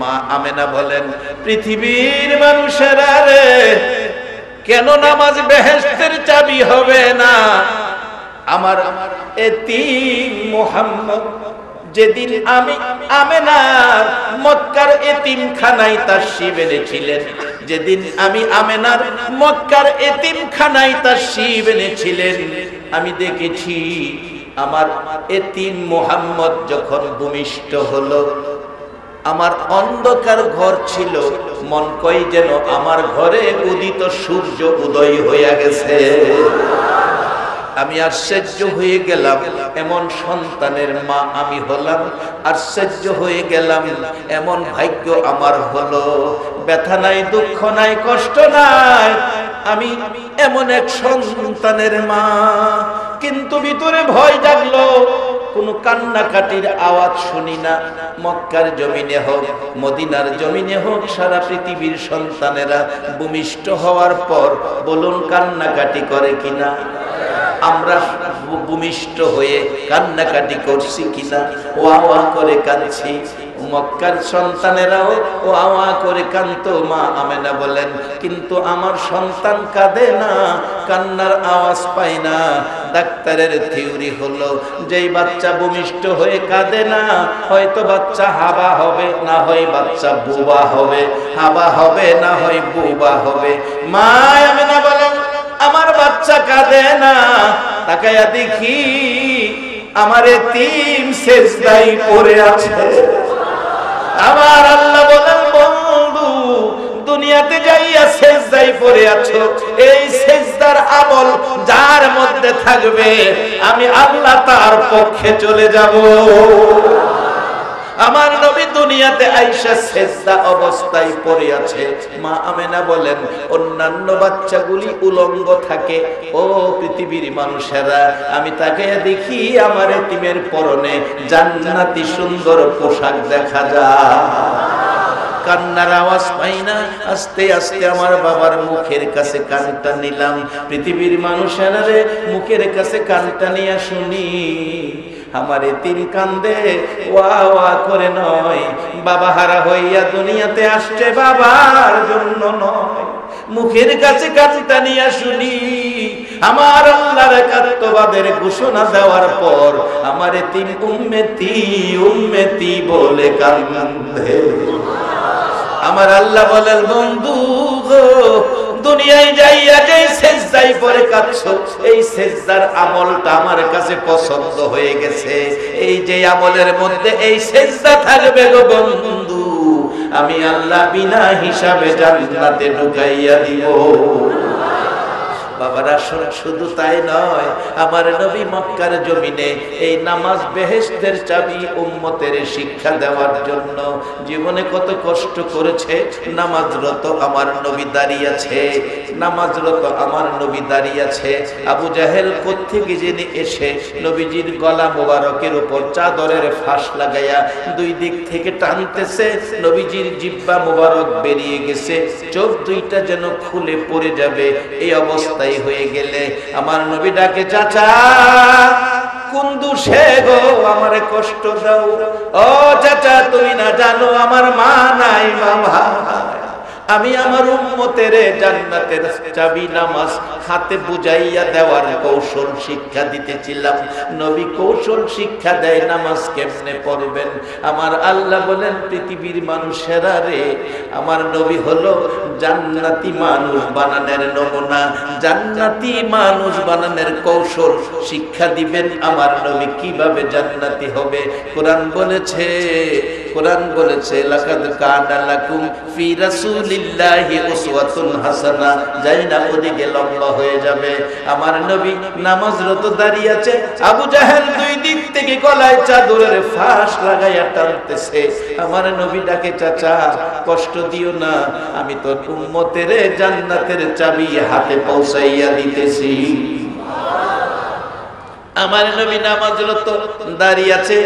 মা আমেনা বলেন, পৃথিবীর মানুষেরা রে, কেন নামাজ বেহেশতের চাবি হবে না? আমার এতিম মুহাম্মদ যেদিন আমি আমেনার মক্কার এতিমখানায় তাশরীফ এনেছিলেন, যেদিন আমি আমেনার মক্কার এতিমখানায় তাশরীফ এনেছিলেন, আমি দেখেছি আমার এতিম মুহাম্মদ যখন ভূমিষ্ঠ হলো, আমার অন্ধকার ঘর ছিল, মন কয় যেন আমার ঘরে উদিত সূর্য উদয় হয়ে গেছে। আমি আশ্চর্য হয়ে গেলাম, এমন সন্তানের মা আমি হলাম। আশ্চর্য হয়ে গেলাম, এমন ভাগ্য আমার হলো। ব্যথা নাই, দুঃখ নাই, কষ্ট নাই, আমি এমন এক সন্তানের মা। কিন্তু ভিতরে ভয় জাগলো, কোনো কান্নাকাটির আওয়াজ শুনি না। মক্কার জমিনে হোক, মদিনার জমিনে হোক, সারা পৃথিবীর সন্তানেরা ভূমিষ্ঠ হওয়ার পর বলুন কান্নাকাটি করে কিনা? আমরা ভূমিষ্ঠ হয়ে কান্নাকাটি করছি কিনা? ওয়া ওয়া করে কাঁদছি। মক্কার সন্তানেরাও ওয়া ওয়া করে কাঁদতো। মা আমেনা বলেন, কিন্তু আমার সন্তান কাঁদে না, কান্নার আওয়াজ পাই না। ডাক্তারের থিওরি হলো, যেই বাচ্চা ভূমিষ্ঠ হয়ে কাঁদে না, হয়তো বাচ্চা হাবা হবে, না হয় বাচ্চা বুবা হবে। হাবা হবে, না হয় বুবা হবে। মা আমেনা বলেন, আমার বাচ্চা কাঁদে না। তাকায়া দেখি আমার এতিম সেজদায় পড়ে আছে। আমার আল্লাহ বলেন, বন্ধু দুনিয়াতে যাইয়া সেজদায় পড়ে আছো, এই সেজদার আমল যার মধ্যে থাকবে, আমি আল্লাহ তার পক্ষে চলে যাব। আমার নবী দুনিয়াতে আয়েশা সেজদা অবস্থায় পড়ে আছে। মা আমেনা বলেন, অন্যান্য বাচ্চাগুলি উলঙ্গ থাকে। ও পৃথিবীর মানুষেরা, আমি তাকে দেখি আমার এতিমের পরনে জান্নাতি সুন্দর পোশাক দেখা যায়। কান্নার আওয়াজ পাই না। আস্তে আস্তে আমার বাবার মুখের কাছে কানটা নিলাম। পৃথিবীর মানুষেরা রে, মুখের কাছে কানটা নিয়ে শুনি আমার এতিম কান্দে, ওয়া ওয়া করে নয়। বাবা হারা হইয়া দুনিয়াতে আসছে বাবার জন্য নয়। মুখের কাছে কানটা নিয়ে শুনি আমার আল্লাহর একাত্মবাদের ঘোষণা দেওয়ার পর আমার এতিম উম্মতি উম্মতি বলে কান্দে। আমার আল্লাহ বলেন, বন্ধু গো, দুনিয়ায় যাইয়া যে সেজদায় পড়ে কাঁদছো, এই সেজদার আমলটা আমার কাছে পছন্দ হয়ে গেছে। এই যে আমলের মধ্যে এই সেজদা থাকবে গো বন্ধু, আমি আল্লাহ বিনা হিসাবে জান্নাতে ঢুকাইয়া দিব। বাবারা, শুধু তাই নয়, আমার নবী মক্কার জমিনে এই নামাজ বেহেশতের চাবি উম্মতের শিক্ষা দেওয়ার জন্য জীবনে কত কষ্ট করেছে। নামাজরত আমার নবী দাঁড়িয়ে আছে, নামাজরত আমার নবী দাঁড়িয়ে আছে। আবু জাহেল কোত্থেকে জেনে এসে নবীজির গলা মোবারকের উপর চাদরের ফাঁস লাগাইয়া দুই দিক থেকে টানতেছে। নবীজির জিহ্বা মোবারক বেরিয়ে গেছে, চোখ দুইটা যেন খুলে পড়ে যাবে। এই অবস্থায় হয়ে গেলে আমার নবী ডাকে, চাচা কোন দোষে গো আমারে কষ্ট দাও? ও চাচা, তুমি না জানো আমার মা নাই, বাবা। আমি আমার উম্মতের জান্নাতের চাবি নামাজ হাতে বুঝাইয়া দেওয়ার কৌশল শিক্ষা দিতেছিলাম। নবী কৌশল শিক্ষা দেয় নামাজ কেমনে পড়বেন। আমার আল্লাহ বলেন, পৃথিবীর মানুষেরা রে, আমার নবী হলো জান্নাতি মানুষ বানানোর নমুনা। জান্নাতি মানুষ বানানোর কৌশল শিক্ষা দিবেন আমার নবী, কিভাবে জান্নাতি হবে। কোরআন বলেছে, কোরআন বলেছে, লাকাদ কানা লাকুম ফি রাসূলিল্লাহি উসওয়াতুন হাসানা। যাই না ওদিকে লম্বা হয়ে যাবে। আমার নবী নামাজরত দাঁড়িয়ে আছে, আবু জাহেল দুই দিক থেকে গলায় চাদরের ফাঁস লাগাইয়া টানতেছে। আমার নবী ডাকে, চাচা কষ্ট দিও না, আমি তো উম্মতের জান্নাতের চাবি হাতে পৌঁছাইয়া দিতেছি। আমার নবী নামাজরত দাঁড়িয়ে আছে।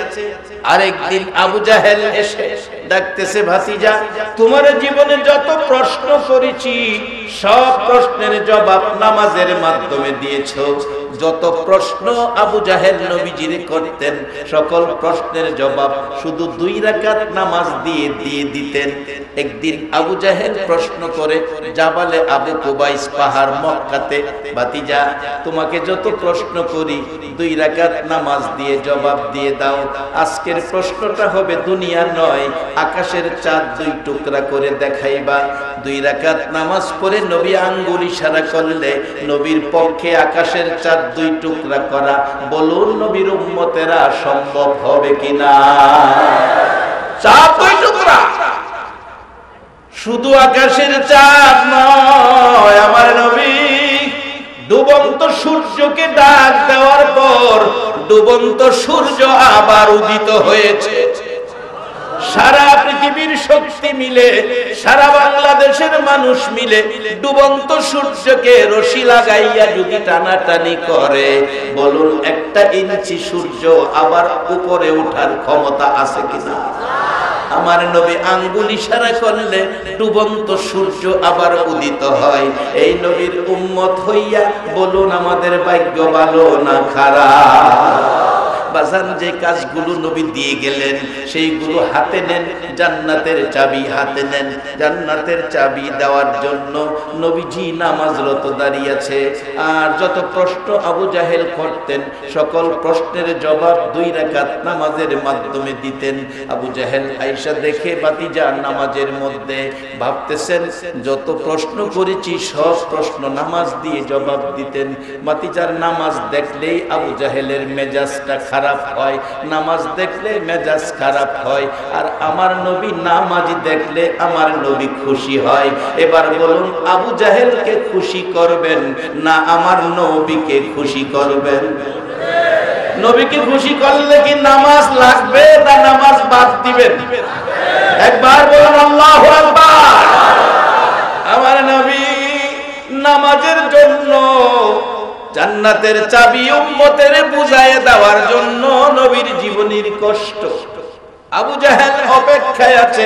আরেকদিন আবু জাহেল এসে ডাকতেছে, ভাতিজা তোমার জীবনে যত প্রশ্ন করেছি সব প্রশ্নের জবাব নামাজের মাধ্যমে দিয়েছো। যত প্রশ্ন আবু জাহেল নবীজিরে করতেন সকল প্রশ্নের জবাব শুধু 2 রাকাত নামাজ দিয়ে দিতেন। একদিন আবু জাহেল প্রশ্ন করে জাবালে আবু কুবাইস পাহাড় মক্কাতে, ভাতিজা তোমাকে যত প্রশ্ন করি 2 রাকাত নামাজ দিয়ে জবাব দিয়ে দাও। আজকের প্রশ্নটা হবে দুনিয়া নয়, আকাশের চাঁদ 2 টুকরা করে দেখাইবা। 2 রাকাত নামাজ পড়ে নবী আঙ্গুল ইশারা করলে নবীর পক্ষে আকাশের চাঁদ 2 টুকরা করা, বলুন নবীর উম্মতেরা সম্ভব হবে কিনা? চাঁদ 2 টুকরা, শুধু আকাশের চাঁদ নয়, আমার নবী ডুবন্ত সূর্যকে ডাক দেওয়ার পর ডুবন্ত সূর্য আবার উদিত হয়েছে। সারা পৃথিবীর শক্তি মিলে, সারা বাংলাদেশের মানুষ মিলে ডুবন্ত সূর্যকে রশি লাগাইয়া যদি টানাটানি করে, বলুন 1 ইঞ্চি সূর্য আবার উপরে ওঠার ক্ষমতা আছে কিনা? আমার নবী আঙ্গুল ইশারা করলে ডুবন্ত সূর্য আবার উদিত হয়। এই নবীর উম্মত হইয়া বলুন আমাদের ভাগ্য ভালো না খারাপ? বাজান যে কাজগুলো নবী দিয়ে গেলেন সেইগুলো হাতে নেন, জান্নাতের চাবি হাতে নেন। জান্নাতের চাবি দেওয়ার জন্য নবীজি নামাজরত দাঁড়িয়ে আছে। আর যত প্রশ্ন আবু জাহেল করতেন সকল প্রশ্নের জবাব 2 রাকাত নামাজের মাধ্যমে দিতেন। আবু জাহেল আয়েশা দেখে ভাতিজা নামাজের মধ্যে ভাবতেছেন যত প্রশ্ন করেছি সব প্রশ্ন নামাজ দিয়ে জবাব দিতেন। ভাতিজার নামাজ দেখলেই আবু জাহেলের মেজাজটা খারাপ হয়, নামাজ দেখলে মেজাজ খারাপ হয়। আর আমার নবী নামাজি দেখলে আমার নবী খুশি হয়। এবার বলুন আবু জাহেলকে খুশি করবেন না আমার নবীকে খুশি করবেন? নবীকে খুশি করলে কি নামাজ লাগবে না নামাজ বাদ দিবেন? একবার বলুন আল্লাহু আকবার। আমার নবী নামাজের জন্য জান্নাতের চাবি উম্মতের বুঝায় দেওয়ার জন্য নবীর জীবনের কষ্ট। আবু জাহেল অপেক্ষায় আছে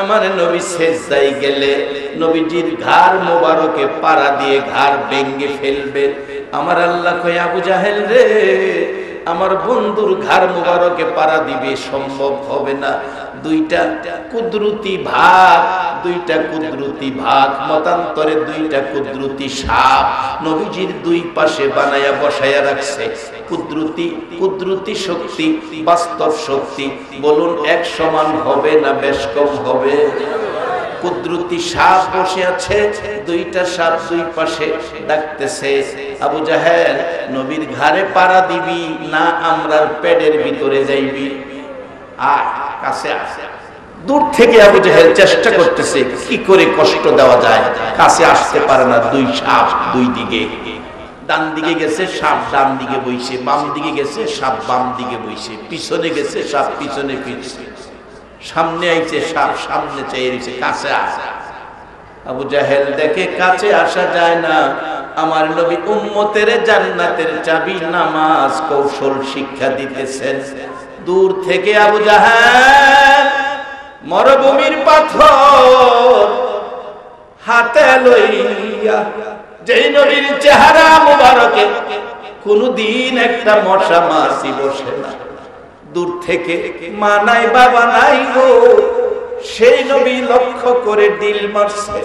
আমার নবী সেজদায় গেলে নবীজির ঘাড় মোবারকে পাড়া দিয়ে ঘাড় ভেঙে ফেলবে। আমার আল্লাহ কয় আবু জাহেল রে, আমার বন্ধুর ঘাড় মোবারকে পাড়া দিবে সম্ভব হবে না। 2টা কুদরতি ভাগ মতান্তরে 2টা কুদরতি সাপ নবীজির 2 পাশে বানায়া বসায়া রাখছে। কুদরতি শক্তি, বাস্তব শক্তি, বলুন এক সমান হবে না বেশ কম হবে? কুদরতি সাপ বসে আছে, 2টা সাপ 2 পাশে ডাকতেছে আবু জাহেল নবীর ঘাড়ে পাড়া দিবি না আমরার পেটের ভিতরে যাইবি? আয় কাছে আসে। দূর থেকে আবু জাহেল চেষ্টা করতেছে কি করে কষ্ট দেওয়া যায়, কাছে আসতে পারে না। 2 সাপ 2 দিকে, ডান দিকে গেছে সাপ ডান দিকে বইছে, বাম দিকে গেছে সাপ বাম দিকে বইছে, পিছনে গেছে সাপ পিছনে ফিরছে, সামনে আইছে সাপ সামনে চাইছে, কাছে আসে। আবু জাহেল দেখে কাছে আসা যায় না। আমার নবী উম্মতের জান্নাতের চাবি নামাজ কৌশল শিক্ষা দিতেছেন। দূর থেকে আবু জাহেল মরুভূমির পাথর হাতে লইয়া, যেই নবীর চেহারা মুবারকে কোনদিন একটা মশা মাছি বসে না, দূর থেকে মা নাই বাবা নাই গো, সেই নবী লক্ষ্য করে ডিল মারছে।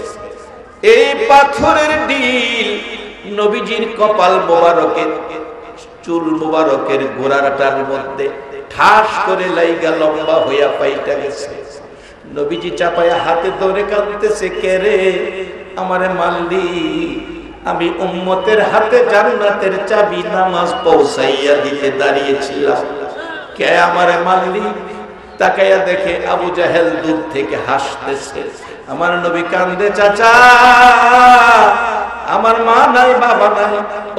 এই পাথরের ডিল নবীজির কপাল মোবারকে চুল মোবারকের গোড়াটার মধ্যে ঠাস করে লাইগা লম্বা হইয়া পাইটা গেছে। নবীজি চাপায়া হাতে ধরে কাঁদতেছে, কে রে আমারে মারলি? আমি উম্মতের হাতে জান্নাতের চাবি নামাজ পৌঁছাইয়া দিতে দাঁড়িয়েছিলাম, কে আমারে মারলি? তাকাইয়া দেখে আবু জাহেল দূর থেকে হাসতেছে। আমার নবী কান্দে, চাচা আমার মা নাই বাবা নাই,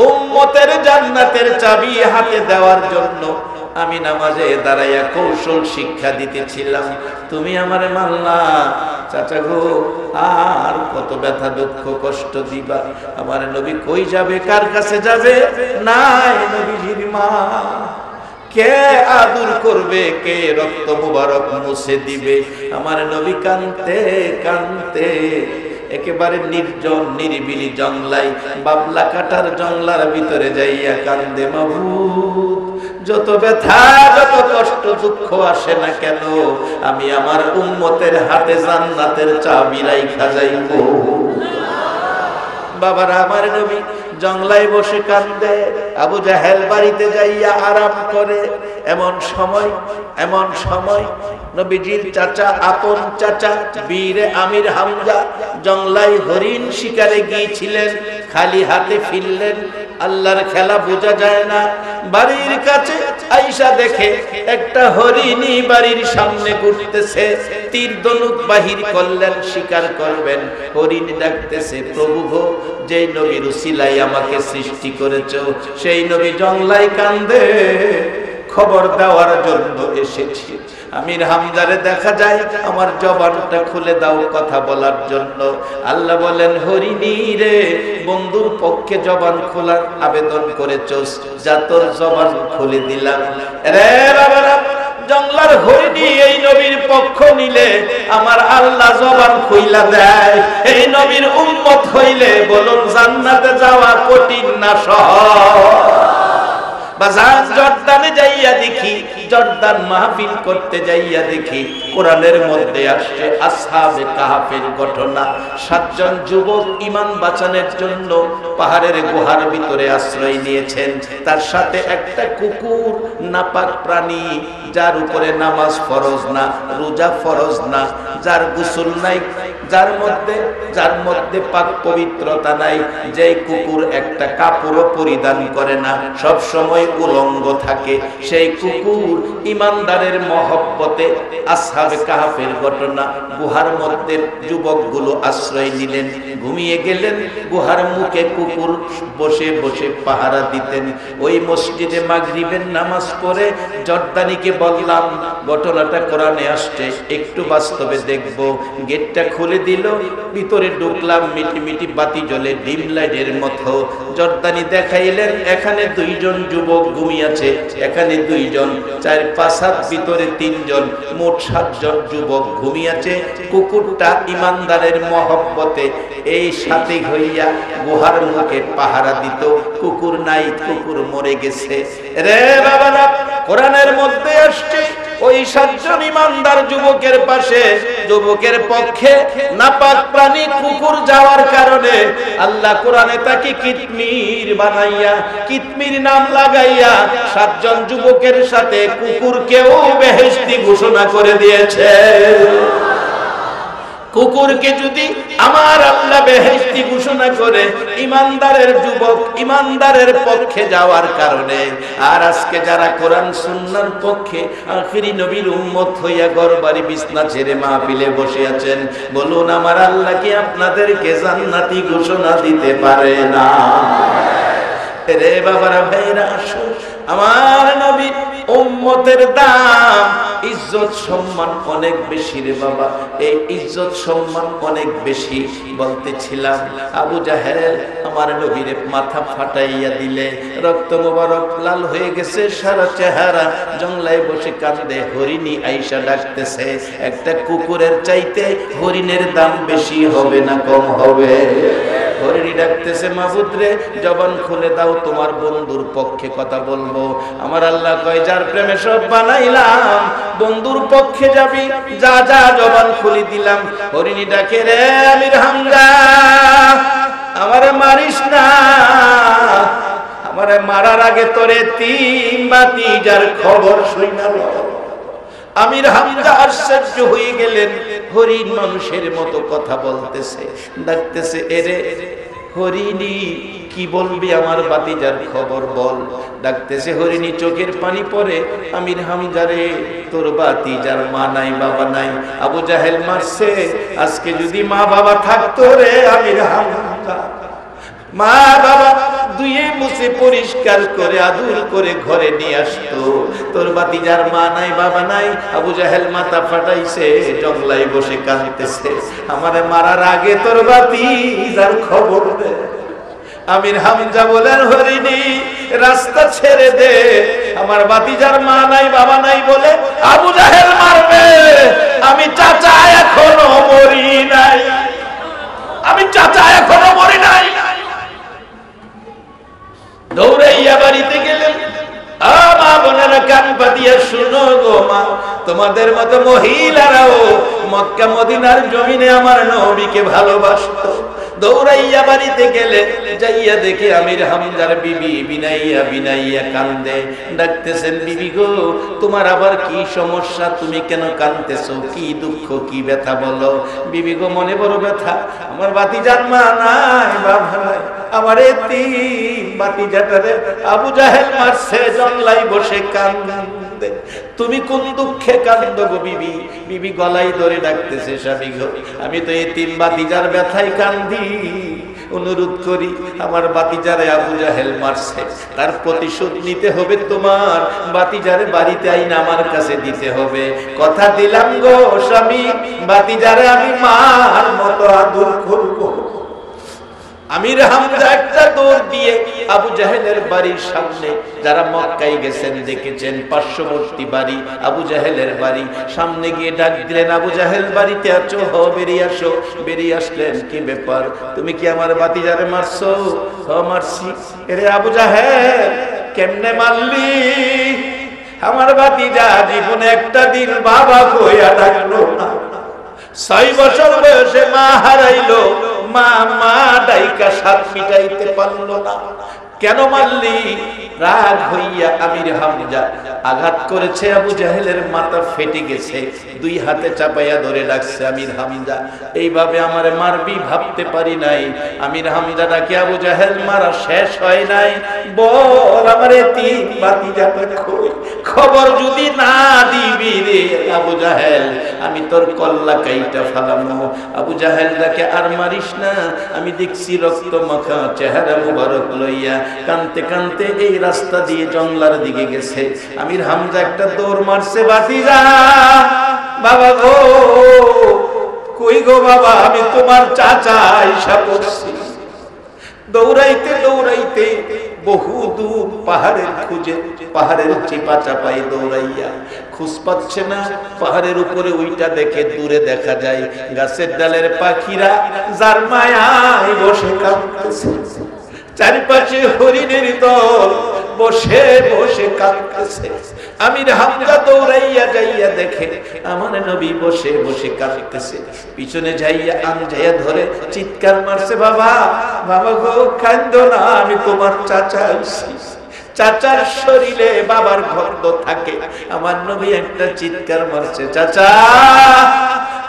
উম্মতের জান্নাতের চাবি হাতে দেওয়ার জন্য আমি নামাজে দাঁড়াইয়া কৌশল শিক্ষা দিতেছিলাম, তুমি আমারে মারলা। চাচা গো আর কত ব্যথা দুঃখ কষ্ট দিবা? আমার নবী কই যাবে, কার কাছে যাবে? নাই নবীজির মা, কে আদর করবে, কে রক্ত মুবারক মুছে দিবে? আমার নবী কানতে কানতে একেবারে নির্জন নিরিবিলি জংলাই, বাবলা কাটার জংলার ভিতরে যাইয়া কান্দে। মাবুদ, যত ব্যথা যত কষ্ট দুঃখ আসে না কেন, আমি আমার উম্মতের হাতে জান্নাতের চাবি রাইখা যাইব। বাবারা, আমার নবী জংলায় বসে কান্দে, আবু জাহেল বাড়িতে যাইয়া আরাম করে। এমন সময় নবীজির চাচা, আপন চাচা বীরে আমির হামজা জংলায় হরিণ শিকারে গিয়েছিলেন, খালি হাতে ফিরলেন। আল্লাহর খেলা বোঝা যায় না। বাড়ির কাছে আইসা দেখে একটা হরিণী বাড়ির সামনে ঘুরতেছে। তীর ধনুক বাহির করলেন, শিকার করবেন। হরিণ ডাকতেছে, প্রভু গো, যেই নবীর উসিলাই আমাকে সৃষ্টি করেছ, সেই নবী জংলায় কান্দে, খবর দেওয়ার জন্য এসেছি। আমির হামজারে দেখা যায় আমার জবানটা খুলে দাও কথা বলার জন্য। আল্লাহ বলেন, হরিণী রে, বন্ধুর পক্ষে জবান খোলার আবেদন করেছস, যা তোর জবান খুলে দিলাম। রে বাবারা, জংলার হরিণী এই নবীর পক্ষ নিলে আমার আল্লাহ জবান খুইলা দেয়। এই নবীর উম্মত হইলে বলুন জান্নাতে যাওয়া কঠিন না সহজ? জর্দানে যাইয়া দেখি, জর্দান মাহফিল করতে যাইয়া দেখি, কোরআনের মধ্যে আসছে আসহাবে কাহাফের ঘটনা। 7 জন যুবক ঈমান বাঁচানোর জন্য পাহাড়ের গুহার ভিতরে আশ্রয় নিয়েছেন। তার সাথে একটা কুকুর, নাপাক প্রাণী, যার উপরে নামাজ ফরজ না, রোজা ফরজ না, যার গোসল নাই, যার মধ্যে পাক পবিত্রতা নাই, যেই কুকুর একটা কাপড়ও পরিধান করে না, সব সময় উলঙ্গ থাকে, সেই কুকুর ইমানদারের মহব্বতে আসহাবে কাহাফের ঘটনা। গুহার মধ্যে যুবকগুলো আশ্রয় নিলেন, ঘুমিয়ে গেলেন। গুহার মুখে কুকুর বসে বসে পাহারা দিতেন। ওই মসজিদে মাগরিবের নামাজ পড়ে জর্দানিকে বললাম, ঘটনাটা কোরআনে আসছে, একটু বাস্তবে দেখব। গেটটা খুলে দিল, ভিতরে ঢুকলাম। মিটি মিটি বাতি জ্বলে, ডিম লাইটের মতো। জর্দানি দেখাইলেন, এখানে 2 জন যুবক ঘুমিয়েছে, এখানে 2 জন, 4-5 হাত ভিতরে 3 জন, মোট 7 জন যুবক ঘুমিয়েছে। কুকুরটা ইমানদারের মহব্বতে এই সাথে হইয়া গুহার মুখে পাহারা দিত। কুকুর নাই, কুকুর মরে গেছে। রে বাবারা, কোরআনের মধ্যে আসছে ওই 7 জন ইমানদার যুবকের পাশে, যুবকের পক্ষে নাপাক প্রাণী কুকুর যাওয়ার কারণে আল্লাহ কোরআনে তাকে কিতমির বানাইয়া, কিতমির নাম লাগাইয়া 7 জন যুবকের সাথে কুকুরকেও বেহেশতি ঘোষণা করে দিয়েছে। কুকুরকে যদি আমার আল্লাহ বেহেশতি ঘোষণা করে ইমানদারের যুবক ইমানদারের পক্ষে যাওয়ার কারণে, আর আজকে যারা কোরআন সুন্নাহর পক্ষে আখিরি নবীর উম্মত হইয়া ঘরবাড়ি বিছনা ছেড়ে মাহফিলে বসে আছেন, বলুন আমার আল্লাহ কি আপনাদেরকে জান্নাতি ঘোষণা দিতে পারে না? রে বাবারা, ভাইরা, আসুন, আমার নবী উম্মতের দাম, ইজ্জত সম্মান অনেক বেশি রে বাবা। এই ইজ্জত সম্মান অনেক বেশি বলতেছিলাম। আবু জাহেল আমার নবীর মাথা ফাটাইয়া দিলে, রক্ত মোবারক লাল হয়ে গেছে সারা চেহারা, জংলায় বসে কাঁদে। হরিণী আইসা ডাকতেছে, একটা কুকুরের চাইতে হরিণের দাম বেশি হবে না কম হবে? হরিণী ডাকতেছে, মাবুদ রে, জবান খুলে দাও, তোমার বন্ধুর পক্ষে কথা বলবো। আমার আল্লাহ কয়, যার প্রেমে সব বানাইলাম, বন্ধুর পক্ষে যাবি, যা যা, জবান খুলে দিলাম। হরিণী ডাকে, রে আমির হামজা, আমারে মারিস না, আমারে মারার আগে তোরে 3 ভাতিজার খবর শুনাল। আমির হামজা আশ্চর্য হয়ে গেলেন, হরিণ মানুষের মতো কথা বলতেছে, ডাকতেছে, এরে হরিণী, কি বলবি আমার ভাতিজার খবর বল। ডাকতেছে হরিণী, চোখের পানি পড়ে, আমির হামজারে, তোর ভাতিজার মা নাই, বাবা নাই, আবু জাহেল মারছে। আজকে যদি মা বাবা থাকতো রে আমির হামজা, মা বাবা ধুয়ে মুছে পরিষ্কার করে আদর করে ঘরে নিয়ে আসতো। তোর ভাতিজার মা নাই, বাবা নাই, আবু জাহেল মাথা ফাটাইছে, জংলায় বসে কাঁদতেছে, আমারে মারার আগে তোর ভাতিজার খবর দে। আমির হামজা বলেন, হরিণী রাস্তা ছেড়ে দে। আমার ভাতিজার মা নাই বাবা নাই বলে আবু জাহেল মারবে। আমি চাচা এখনো মরি নাই, আমি চাচা এখনো মরি নাই। দৌড়াইয়া বাড়িতে গেলেন। মা বোনেরা কান পাতিয়া শুনো গো মা, তোমাদের মতো মহিলারাও মক্কা মদিনার জমিনে আমার নবীকে ভালোবাসতো। দৌড়াইয়া বাড়িতে গেলে যাইয়া দেখে আমির হামজার বিবি বিনাইয়া বিনাইয়া কান্দে। ডাকতেছেন, বিবি গো তোমার আবার কি সমস্যা, তুমি কেন কান্দতেছো, কি দুঃখ কি ব্যথা বলো। বিবি গো মনে বড় ব্যথা, আমার ভাতিজার মা নাই বাবা নাই, আমার এতিম ভাতিজাটারে আবু জাহেল মারছে, জংলাই বসে কান্দে। তুমি কোন দুঃখে কান্দো গো বিবি? বিবি গলাই ধরে ডাকতেছে, স্বামী গো আমি তো এতিম ভাতিজার ব্যথায় কান্দি। অনুরোধ করি, আমার ভাতিজারে আবু জাহেল মারছে, তার প্রতিশোধ নিতে হবে তোমার। ভাতিজারে বাড়িতে আইনা আমার কাছে দিতে হবে। কথা দিলাম গো স্বামী, ভাতিজারে আমি মার মতো আদর করবো। আমির হামজা একটা দৌড় দিয়ে আবু জাহেলের বাড়ির সামনে, যারা মক্কায় গেছেন দেখেছেন পার্শ্ববর্তী বাড়ি আবু জাহেলের বাড়ি, সামনে গিয়ে ডাক দিলেন, আবু জাহেল বাড়িতে আছো? হ, বেরিয়ে আসো। বেরিয়ে আসলেন, কি ব্যাপার, তুমি কি আমার ভাতিজারে মারছো? হ মারছি। এরে আবু জাহেল কেমনে মারলি? আমার ভাতিজা জীবনে একটা দিন বাবা কইয়া ডাকলো না, 6 বছর বয়সে মা হারাইলো, মা মা ডাইকা সাত মিটাইতে পারলো না। কেন মারলি? রাগ হইয়া আমির হামজা আঘাত করেছে, আবু জাহেলের মাথা ফেটে গেছে, 2 হাতে চাপাইয়া ধরে রাখছে। আমির হামজা এইভাবে আমারে মারবি ভাবতে পারি নাই। আমির হামজা ডাকে, আবু জাহেল মারা শেষ হয় নাই, বল আমার এতিম ভাতিজাটা কই? খবর যদি না দিবি রে আবু জাহেল, আমি তোর কল্লা কাইটা ফালামো। আবু জাহেল ডাকে, আর মারিস না, আমি দেখছি রক্ত মাখা চেহারা মুবারক লইয়া কানতে কানতে এই রাস্তা দিয়ে জংলার দিকে গেছে। আমির হামজা একটা দৌড় মারছে, ভাতিজা বাবা গো, কই গো বাবা, আমি তোমার চাচা আইসা পড়ছি। দৌড়াইতে দৌড়াইতে বহু দূর পাহাড়ের খুঁজে, পাহাড়ের চিপা চাপাই দৌড়াইয়া খুঁজ পাচ্ছে না। পাহাড়ের উপরে ওইটা দেখে, দূরে দেখা যায় গাছের ডালের পাখিরা যার মায়ায় বসে কাঁদতেছে, চারিপাশে হরিণের দল বসে বসে কাঁদতেছে। আমির হামজা দৌড়াইয়া যাইয়া দেখে আমার নবী বসে বসে কাঁদতেছে। পিছনে যাইয়া আনজাইয়া ধরে চিৎকার মারছে, বাবা বাবা গো কাঁদো না, আমি তোমার চাচা আইছি। চাচার শরীরে বাবার গন্ধ থাকে। আমার নবী একটা চিৎকার মারছে, চাচা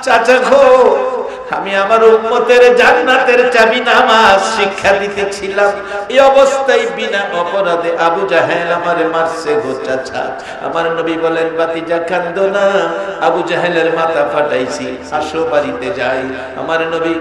চাচা গো, আমি আমার উম্মতের জান্নাতের চাবি নামাজ শিক্ষা দিতেছিলাম, এই অবস্থায় বিনা অপরাধে আবু জাহেল আমারে মারছে গো চাচা। আমার নবী বলেন, ভাতিজা কান্দো না, আবু জাহেলের মাথা ফাটাইছি, আসো বাড়িতে যাই। আমার নবী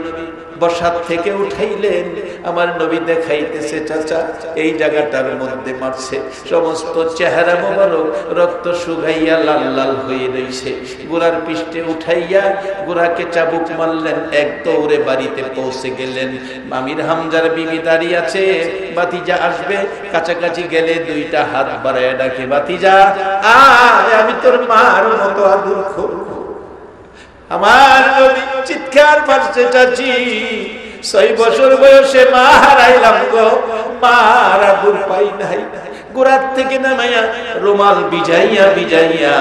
বসাত থেকে উঠাইলেন। আমার নবী দেখাইতেছে, চাচা এই জায়গাটার মধ্যে মারছে, সমস্ত চেহারা মোবারক রক্ত শুকাইয়া লাল লাল হয়ে রয়েছে। গোড়ার পৃষ্ঠে উঠাইয়া গোড়াকে চাবুক মারলেন, এক দৌড়ে বাড়িতে পৌঁছে গেলেন। আমির হামজার বিবি দাঁড়িয়ে আছে, ভাতিজা আসবে, কাছাকাছি গেলে 2টা হাত বাড়ায় ডাকে, ভাতিজা আয়, আমি তোর মার মতো আদর করব। আমার নবী চিৎকার মারছে, চাচি 6 বছর বয়সে মা হারাইলাম গো, মার আদর পাই নাই। গোড়ার থেকে নামাইয়া রুমাল বিজাইয়া বিজাইয়া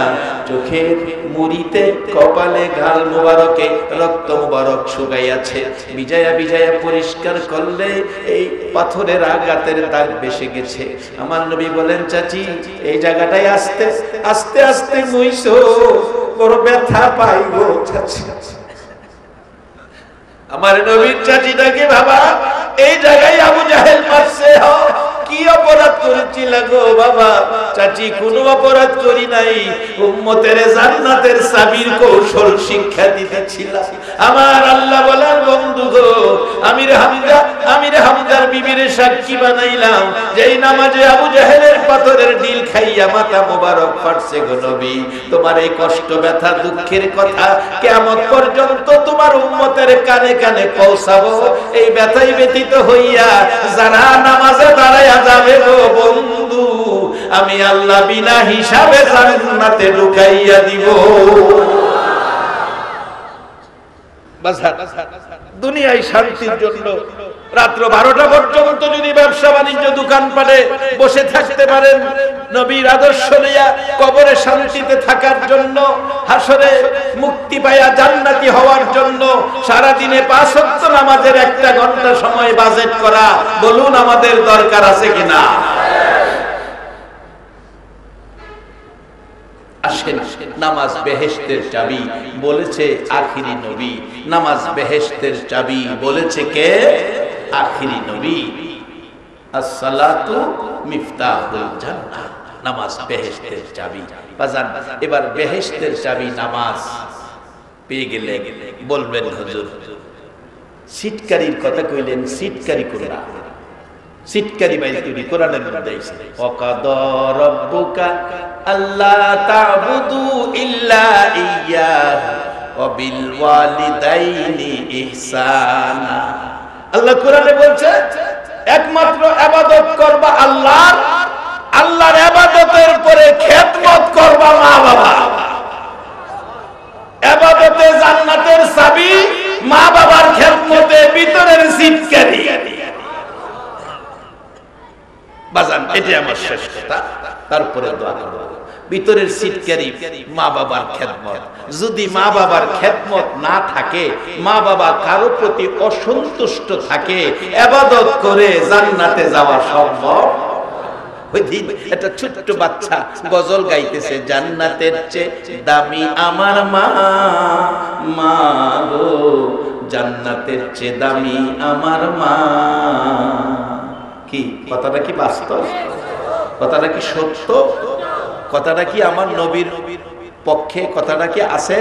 চোখের মুড়িতে কপালে গাল মোবারকে রক্ত মোবারক শুকাইয়াছে, বিজাইয়া বিজাইয়া পরিষ্কার করলে এই পাথরের আঘাতের দাগ বেশি গেছে। আমার নবী বলেন, চাচি এই জায়গাটাই আস্তে আস্তে আস্তে মুইছো, বড় ব্যথা পাই গো চাচি। আমার নবীর চাচিটাকে, বাবা এই জায়গায় আবু জাহেল মারছে, কি অপরাধ করেছিল গো বাবা? চাচি কোনো অপরাধ করি নাই, উম্মতের জান্নাতের চাবির কৌশল শিক্ষা দিতেছিলাম। আমার আল্লাহ বলার বন্ধু গো, আমির হামজার বিবির সাক্ষী বানাইলাম, যেই নামাজে আবু জাহেলের পাথরের ডিল খাইয়া মাথা মোবারক ফাটছে গো নবী। তোমার এই কষ্ট ব্যথা দুঃখের কথা কিয়ামত পর্যন্ত তোমার তোমার উম্মতের কানে কানে পৌঁছাবো, এই ব্যথায় ব্যথিত হইয়া যারা নামাজে দাঁড়ায়া যাবে গো বন্ধু, আমি আল্লাহ বিনা হিসাবে জান্নাতে ঢুকাইয়া দিব। দুনিয়ায় শান্তির জন্য রাত্র 12টা পর্যন্ত যদি ব্যবসা বাণিজ্য দোকানপাটে বসে থাকতে পারেন, নবীর আদর্শ নিয়া কবরে শান্তিতে থাকার জন্য, হাসরে মুক্তি পায়া জান্নাতি হওয়ার জন্য সারা দিনে 5 ওয়াক্ত নামাজের 1 ঘন্টা সময় বাজেট করা, বলুন আমাদের দরকার আছে কিনা? আসেন, নামাজ বেহেশতের চাবি বলেছে আখিরি নবী। নামাজ বেহেশতের চাবি বলেছে কে? আখিরি নবী। আসসালাতু মিফতাহুল জান্নাহ, নামাজ বেহেশতের চাবি। বাজান, এবার বেহেশতের চাবি নামাজ পেয়ে গেলে বলবেন হুজুর সিটকারির কথা কইলেন, সিটকারি কোনটা? সিটকারি বাইতুরি কোরআনের মধ্যে আছে, ওয়াকাদা রাব্বুকা আল্লা তা'বুদু ইল্লা ইয়্যাহু ওয়া বিল ওয়ালিদাইনি ইহসানা। আল্লাহ কোরআনে বলছে একমাত্র ইবাদত করবা আল্লাহর, আল্লাহর ইবাদতের পরে খেদমত করবা মা বাবা। ইবাদতে জান্নাতের চাবি, মা বাবার খেদমতে ভিতরের সিটকারি। বাজান, এটা আমার শেষ কথা, তারপরে দোয়া করব। ভিতরের সিটকারি মা বাবার খেদমত। যদি মা বাবার খেদমত না থাকে, মা বাবা কারো প্রতি অসন্তুষ্ট থাকে, ইবাদত করে জান্নাতে যাওয়া সম্ভব? ওই দিন একটা ছোট্ট বাচ্চা গজল গাইতেছে, জান্নাতের চেয়ে দামি আমার মা, মা গো জান্নাতের চেয়ে দামি আমার মা। কি কথাটা কি বাস্তব? কথাটা কি সত্য? কথাটা কি আমার নবীর পক্ষে? কথাটা কি আছে?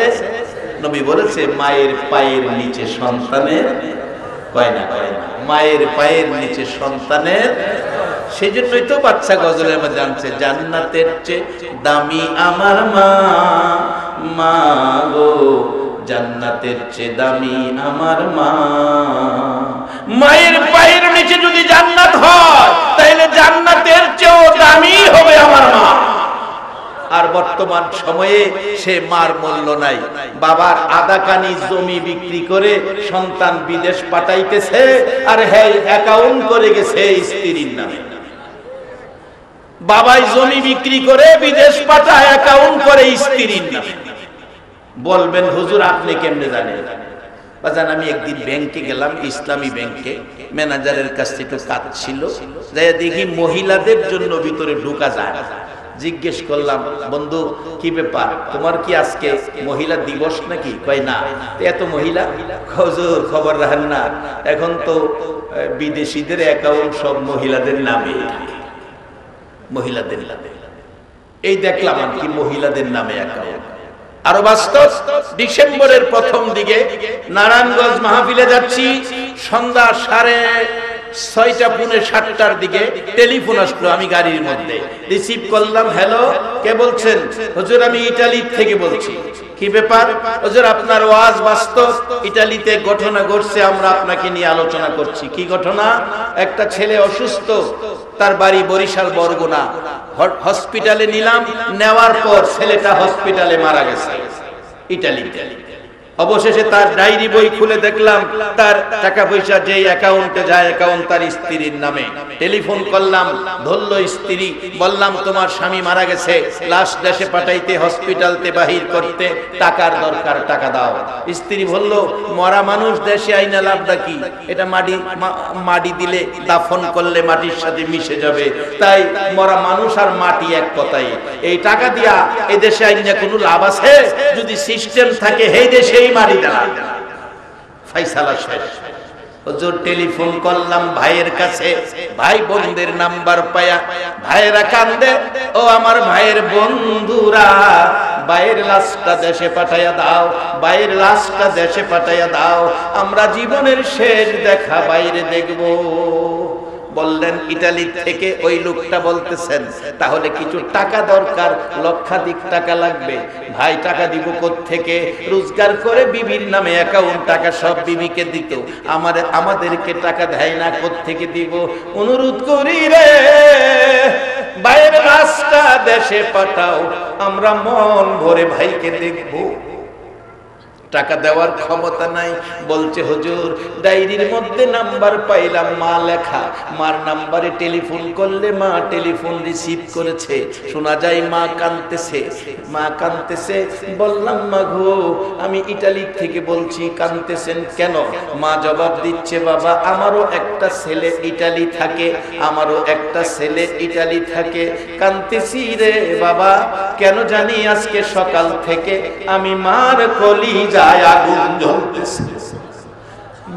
নবী বলেছে মায়ের পায়ের নিচে সন্তানের, কয় না মায়ের পায়ের নিচে সন্তানের। সেই জন্যই তো বাচ্চা গজলের মধ্যে জানছে জান্নাতের চেয়ে দামি আমার মা, মা গো জান্নাতের চেয়ে দামি আমার মা। মায়ের পায়ের নিচে যদি জান্নাত হয়, তাহলে জান্নাতের চেয়েও দামি হবে আমার মা। আর বর্তমান সময়ে সে মার মূল্য নাই। বাবার আধাকানি জমি বিক্রি করে সন্তান বিদেশ পাঠাইতেছে, আর হ্যাঁ অ্যাকাউন্ট করে গেছে স্ত্রীর নামে। বাবাই জমি বিক্রি করে বিদেশ পাঠায়, অ্যাকাউন্ট করে স্ত্রীর নামে। বলবেন হুজুর আপনি কেমনে জানেন? বাজান, আমি একদিন ব্যাংকে গেলাম, ইসলামী ব্যাংকে, ম্যানেজারের কাছ থেকে কাজ ছিল, যাই দেখি মহিলাদের জন্য ভিতরে ঢোকা যায়। জিজ্ঞেস করলাম, বন্ধু কি ব্যাপার, তোমার কি আজকে মহিলা দিবস নাকি? কয় না। এত মহিলা? হুজুর খবর রাখেন না, এখন তো বিদেশিদের অ্যাকাউন্ট সব মহিলাদের নামে, মহিলাদের নামে। এই দেখলাম আর কি মহিলাদের নামে অ্যাকাউন্ট। আরো বাস্তব, ডিসেম্বরের প্রথম দিকে নারায়ণগঞ্জ মাহফিলে যাচ্ছি, সন্ধ্যা 6:30-7টার দিকে টেলিফোন আসলো, আমি গাড়ির মধ্যে রিসিভ করলাম। হ্যালো, কে বলছেন? হুজুর আমি ইতালি থেকে বলছি। কি ব্যাপার? হুজুর আপনার ওয়াজ বাস্তব, ইতালিতে ঘটনা ঘটছে, আমরা আপনাকে নিয়ে আলোচনা করছি। কি ঘটনা? একটা ছেলে অসুস্থ, তার বাড়ি বরিশাল বরগুনা, হসপিটালে নিলাম, নেওয়ার পর ছেলেটা হসপিটালে মারা গেছে ইতালিতে। অবশেষে তার ডায়েরি বই খুলে দেখলাম তার টাকা পয়সা যেই অ্যাকাউন্টে যায়, অ্যাকাউন্ট তার স্ত্রীর নামে। টেলিফোন করলাম, ধরলো স্ত্রী, বললাম তোমার স্বামী মারা গেছে, লাশ দেশে পাঠাইতে, হসপিটালতে বাহির করতে টাকার দরকার, টাকা দাও। স্ত্রী বলল মরা মানুষ দেশে আইনা লাভটা কি? এটা মাটি দিলে, দাফন করলে মাটির সাথে মিশে যাবে, তাই মরা মানুষ আর মাটি এক কথাই। এই টাকা দিয়া এই দেশে আইনা কোনো লাভ আছে? যদি সিস্টেম থাকে এই দেশে মারি দেনা, ফাইসালা শেষ। হুজুর টেলিফোন করলাম ভাইয়ের কাছে, ভাই বোনদের নাম্বার পায়া ভাইয়েরা কান্দে, ও আমার ভাইয়ের বন্ধুরা, ভাইয়ের লাশটা দেশে পাঠাইয়া দাও, ভাইয়ের লাশটা দেশে পাঠাইয়া দাও, আমরা জীবনের শেষ দেখা বাইরে দেখব। বললেন ইতালি থেকে ওই লোকটা বলতেছেন তাহলে কিছু টাকা দরকার, লক্ষাধিক টাকা লাগবে। ভাই টাকা দিব কোত্থেকে? রোজগার করে বিবির নামে অ্যাকাউন্ট টাকা সব বিবিকে দিত, আমাদেরকে টাকা দেয় না, কোত্থেকে দিব? অনুরোধ করি রে বাইরের রাস্তা দেশে পাঠাও, আমরা মন ভরে ভাইকে দেখবো। টাকা দেওয়ার ক্ষমতা নাই। বলছে হুজুর ডায়েরির মধ্যে নাম্বার পাইলাম, মা লেখা, মার নাম্বারে টেলিফোন করলে মা টেলিফোন রিসিভ করেছে, শোনা যায় মা কাঁদতেছে, মা কাঁদতেছে। বললাম মা গো আমি ইতালি থেকে বলছি, কাঁদতেছেন কেন? মা জবাব দিচ্ছে বাবা আমারও একটা ছেলে ইতালি থাকে, আমারও একটা ছেলে ইতালি থাকে, কাঁদতেছি রে বাবা, কেন জানি আজকে সকাল থেকে আমি মার কলিজা আগুন জ্বলতেছে।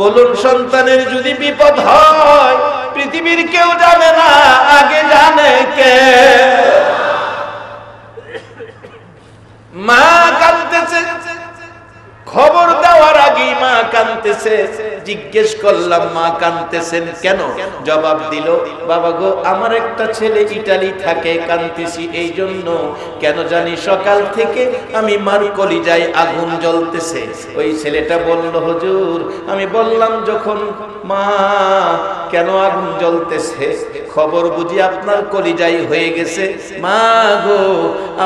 বলুন সন্তানের যদি বিপদ হয় পৃথিবীর কেউ জানে না, আগে জানে কে? মা কাঁদতেছে, খবর দেওয়ার আগে মা কাঁদতেছে। জিজ্ঞেস করলাম মা কাঁদতেছেন কেন? জবাব দিল বাবা গো আমার একটা ছেলে ইতালি থাকে, কাঁদতেছি এই জন্য, কেন জানি সকাল থেকে আমি মার কলিজায় আগুন জ্বলতেছে। ওই ছেলেটা বলল হুজুর, আমি বললাম যখন মা কেন আগুন জ্বলতেছে? খবর বুঝি আপনার কলিজায় হয়ে গেছে। মা গো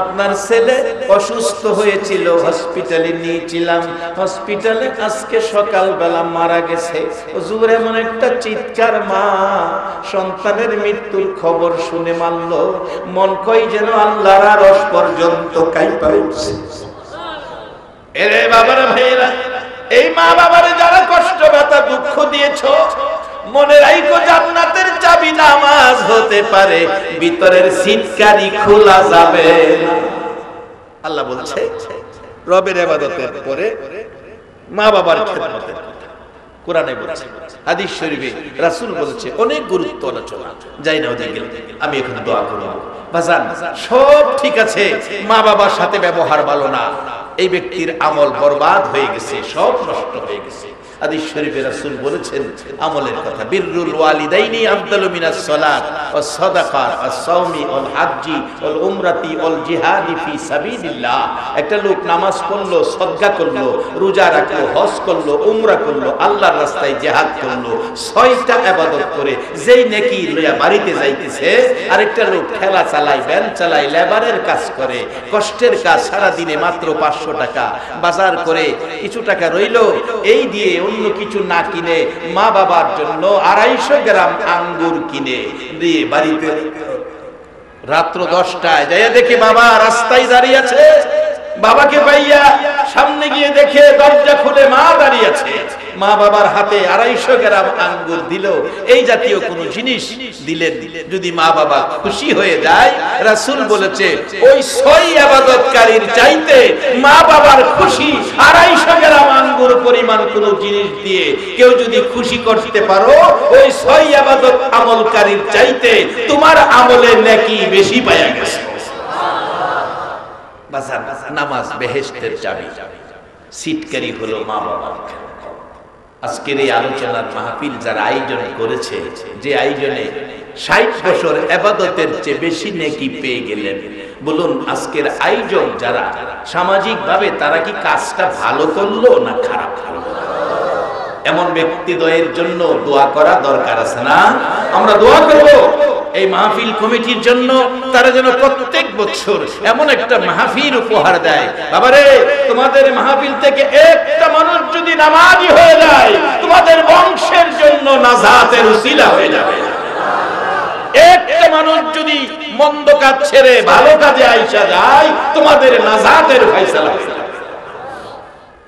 আপনার ছেলে অসুস্থ হয়েছিল, হসপিটালে নিয়েছিলাম, হসপিটালে আজকে সকালবেলা মারা গেছে। হুজুর এমন একটা চিৎকার মা সন্তানের মৃত্যুর খবর শুনে মানল, মন কই যেন আল্লাহর আরশ পর্যন্ত কাঁপা উঠছে। এরে বাবারা ভাইরা, এই মা বাবারে যারা কষ্ট ব্যথা দুঃখ দিয়েছো, মনে রাখো জান্নাতের চাবি নামাজ হতে পারে, ভিতরের সিটকারি খোলা যাবে। আল্লাহ বলছে রবের ইবাদতের পরে মা বাবার খেদমতের কথা কোরআনে বলছে, হাদিস শরীফে রাসূল বলেছে, অনেক গুরুত্ব আলোচনা যাই না ওদিকে। আমি এখন দোয়া করব বাজান, সব ঠিক আছে, মা বাবার সাথে ব্যবহার ভালো না, এই ব্যক্তির আমল বরবাদ হয়ে গেছে, সব নষ্ট হয়ে গেছে। হাদিস শরীফে রাসূল বলেছেন আমলের কথা, বিররুল ওয়ালিদাইনি আফদালু মিনাস সালাত ওয়াস সাদাকা ওয়াস সাওমি ওয়াল হাজ্জি ওয়াল উমরাতি ওয়াল জিহাদি ফি সাবিলিল্লাহ। একটা লোক নামাজ পড়লো, সদকা করলো, রোজা রাখলো, হজ করলো, উমরা করলো, আল্লাহর রাস্তায় জিহাদ করলো, 6টা ইবাদত করে যেই নেকি লইয়া বাড়িতে যাইতেছে, আরেকটা লোক ঠেলা চালায়, ভ্যান চালায়, লেবারের কাজ করে, কষ্টের কাজ, সারা দিনে মাত্র 500 টাকা বাজার করে কিছু টাকা রইলো, এই দিয়ে অন্য কিছু না কিনে মা বাবার জন্য 250 গ্রাম আঙ্গুর কিনে দিয়ে বাড়িতে রাত্র 10টায় যাইয়া দেখে বাবা রাস্তায় দাঁড়িয়ে আছে। বাবাকে পাইয়া সামনে গিয়ে দেখে দরজা খুলে মা দাঁড়িয়ে আছে। মা বাবার হাতে 250 গ্রাম আঙ্গুর দিল, এই জাতীয় কোন জিনিস দিলেন, যদি মা বাবা খুশি হয়ে যায়, রাসূল বলেছে ওই 6 ইবাদতকারীর চাইতে মা বাবার খুশি 250 গ্রাম আঙ্গুর পরিমাণ কোন জিনিস দিয়ে কেউ যদি খুশি করতে পারো, ওই 6 ইবাদত আমলকারীর চাইতে তোমার আমলে নেকি বেশি পাওয়া গেছে। বাজার নামাজ বেহেশতের চাবি, সিটকারি হলো মা বাবা। আজকের এই আলোচনার মাহফিল যারা আয়োজন করেছে, যে আয়োজনে 60 বছর ইবাদতের চেয়ে বেশি নেকি পেয়ে গেলেন, বলুন আজকের আয়োজক যারা সামাজিক ভাবে তারা কি কাজটা ভালো করলো না খারাপ করলো? এমন ব্যক্তিদ্বয়ের জন্য দোয়া করা দরকার আছে না? আমরা দোয়া করব এই মাহফিল কমিটির জন্য, তারা যেন প্রত্যেক বছর এমন একটা মাহফিল উপহার দেয়। বাবারে তোমাদের মাহফিল থেকে একটা মানুষ যদি নামাজি হয়ে যায়, তোমাদের বংশের জন্য নাজাতের উসিলা হয়ে যাবে। একটা মানুষ যদি মন্দ কাজ ছেড়ে ভালো কাজে আইসা যায়, তোমাদের নাজাতের ফয়সালা হয়ে যাবে।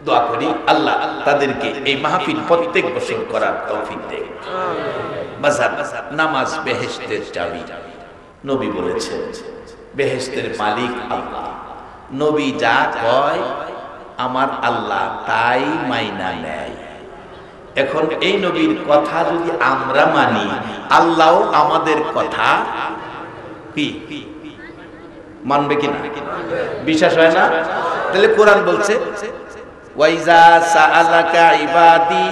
দোয়া করি আল্লাহ তাদেরকে এই মাহফিল প্রত্যেক বছর করার তৌফিক দেয়। বাজার নামাজ বেহেশতের চাবি। নবী বলেছেন বেহেশতের মালিক আল্লাহ, নবী যা কয় আমার আল্লাহ তাই মাইনা নেয়। এখন এই নবীর কথা যদি আমরা মানি, আল্লাহ আমাদের কথা কি মানবে কিনা? বিশ্বাস হয় না? তাহলে কোরআন বলছে ওয়াইজা সাআলাকা ইবাদি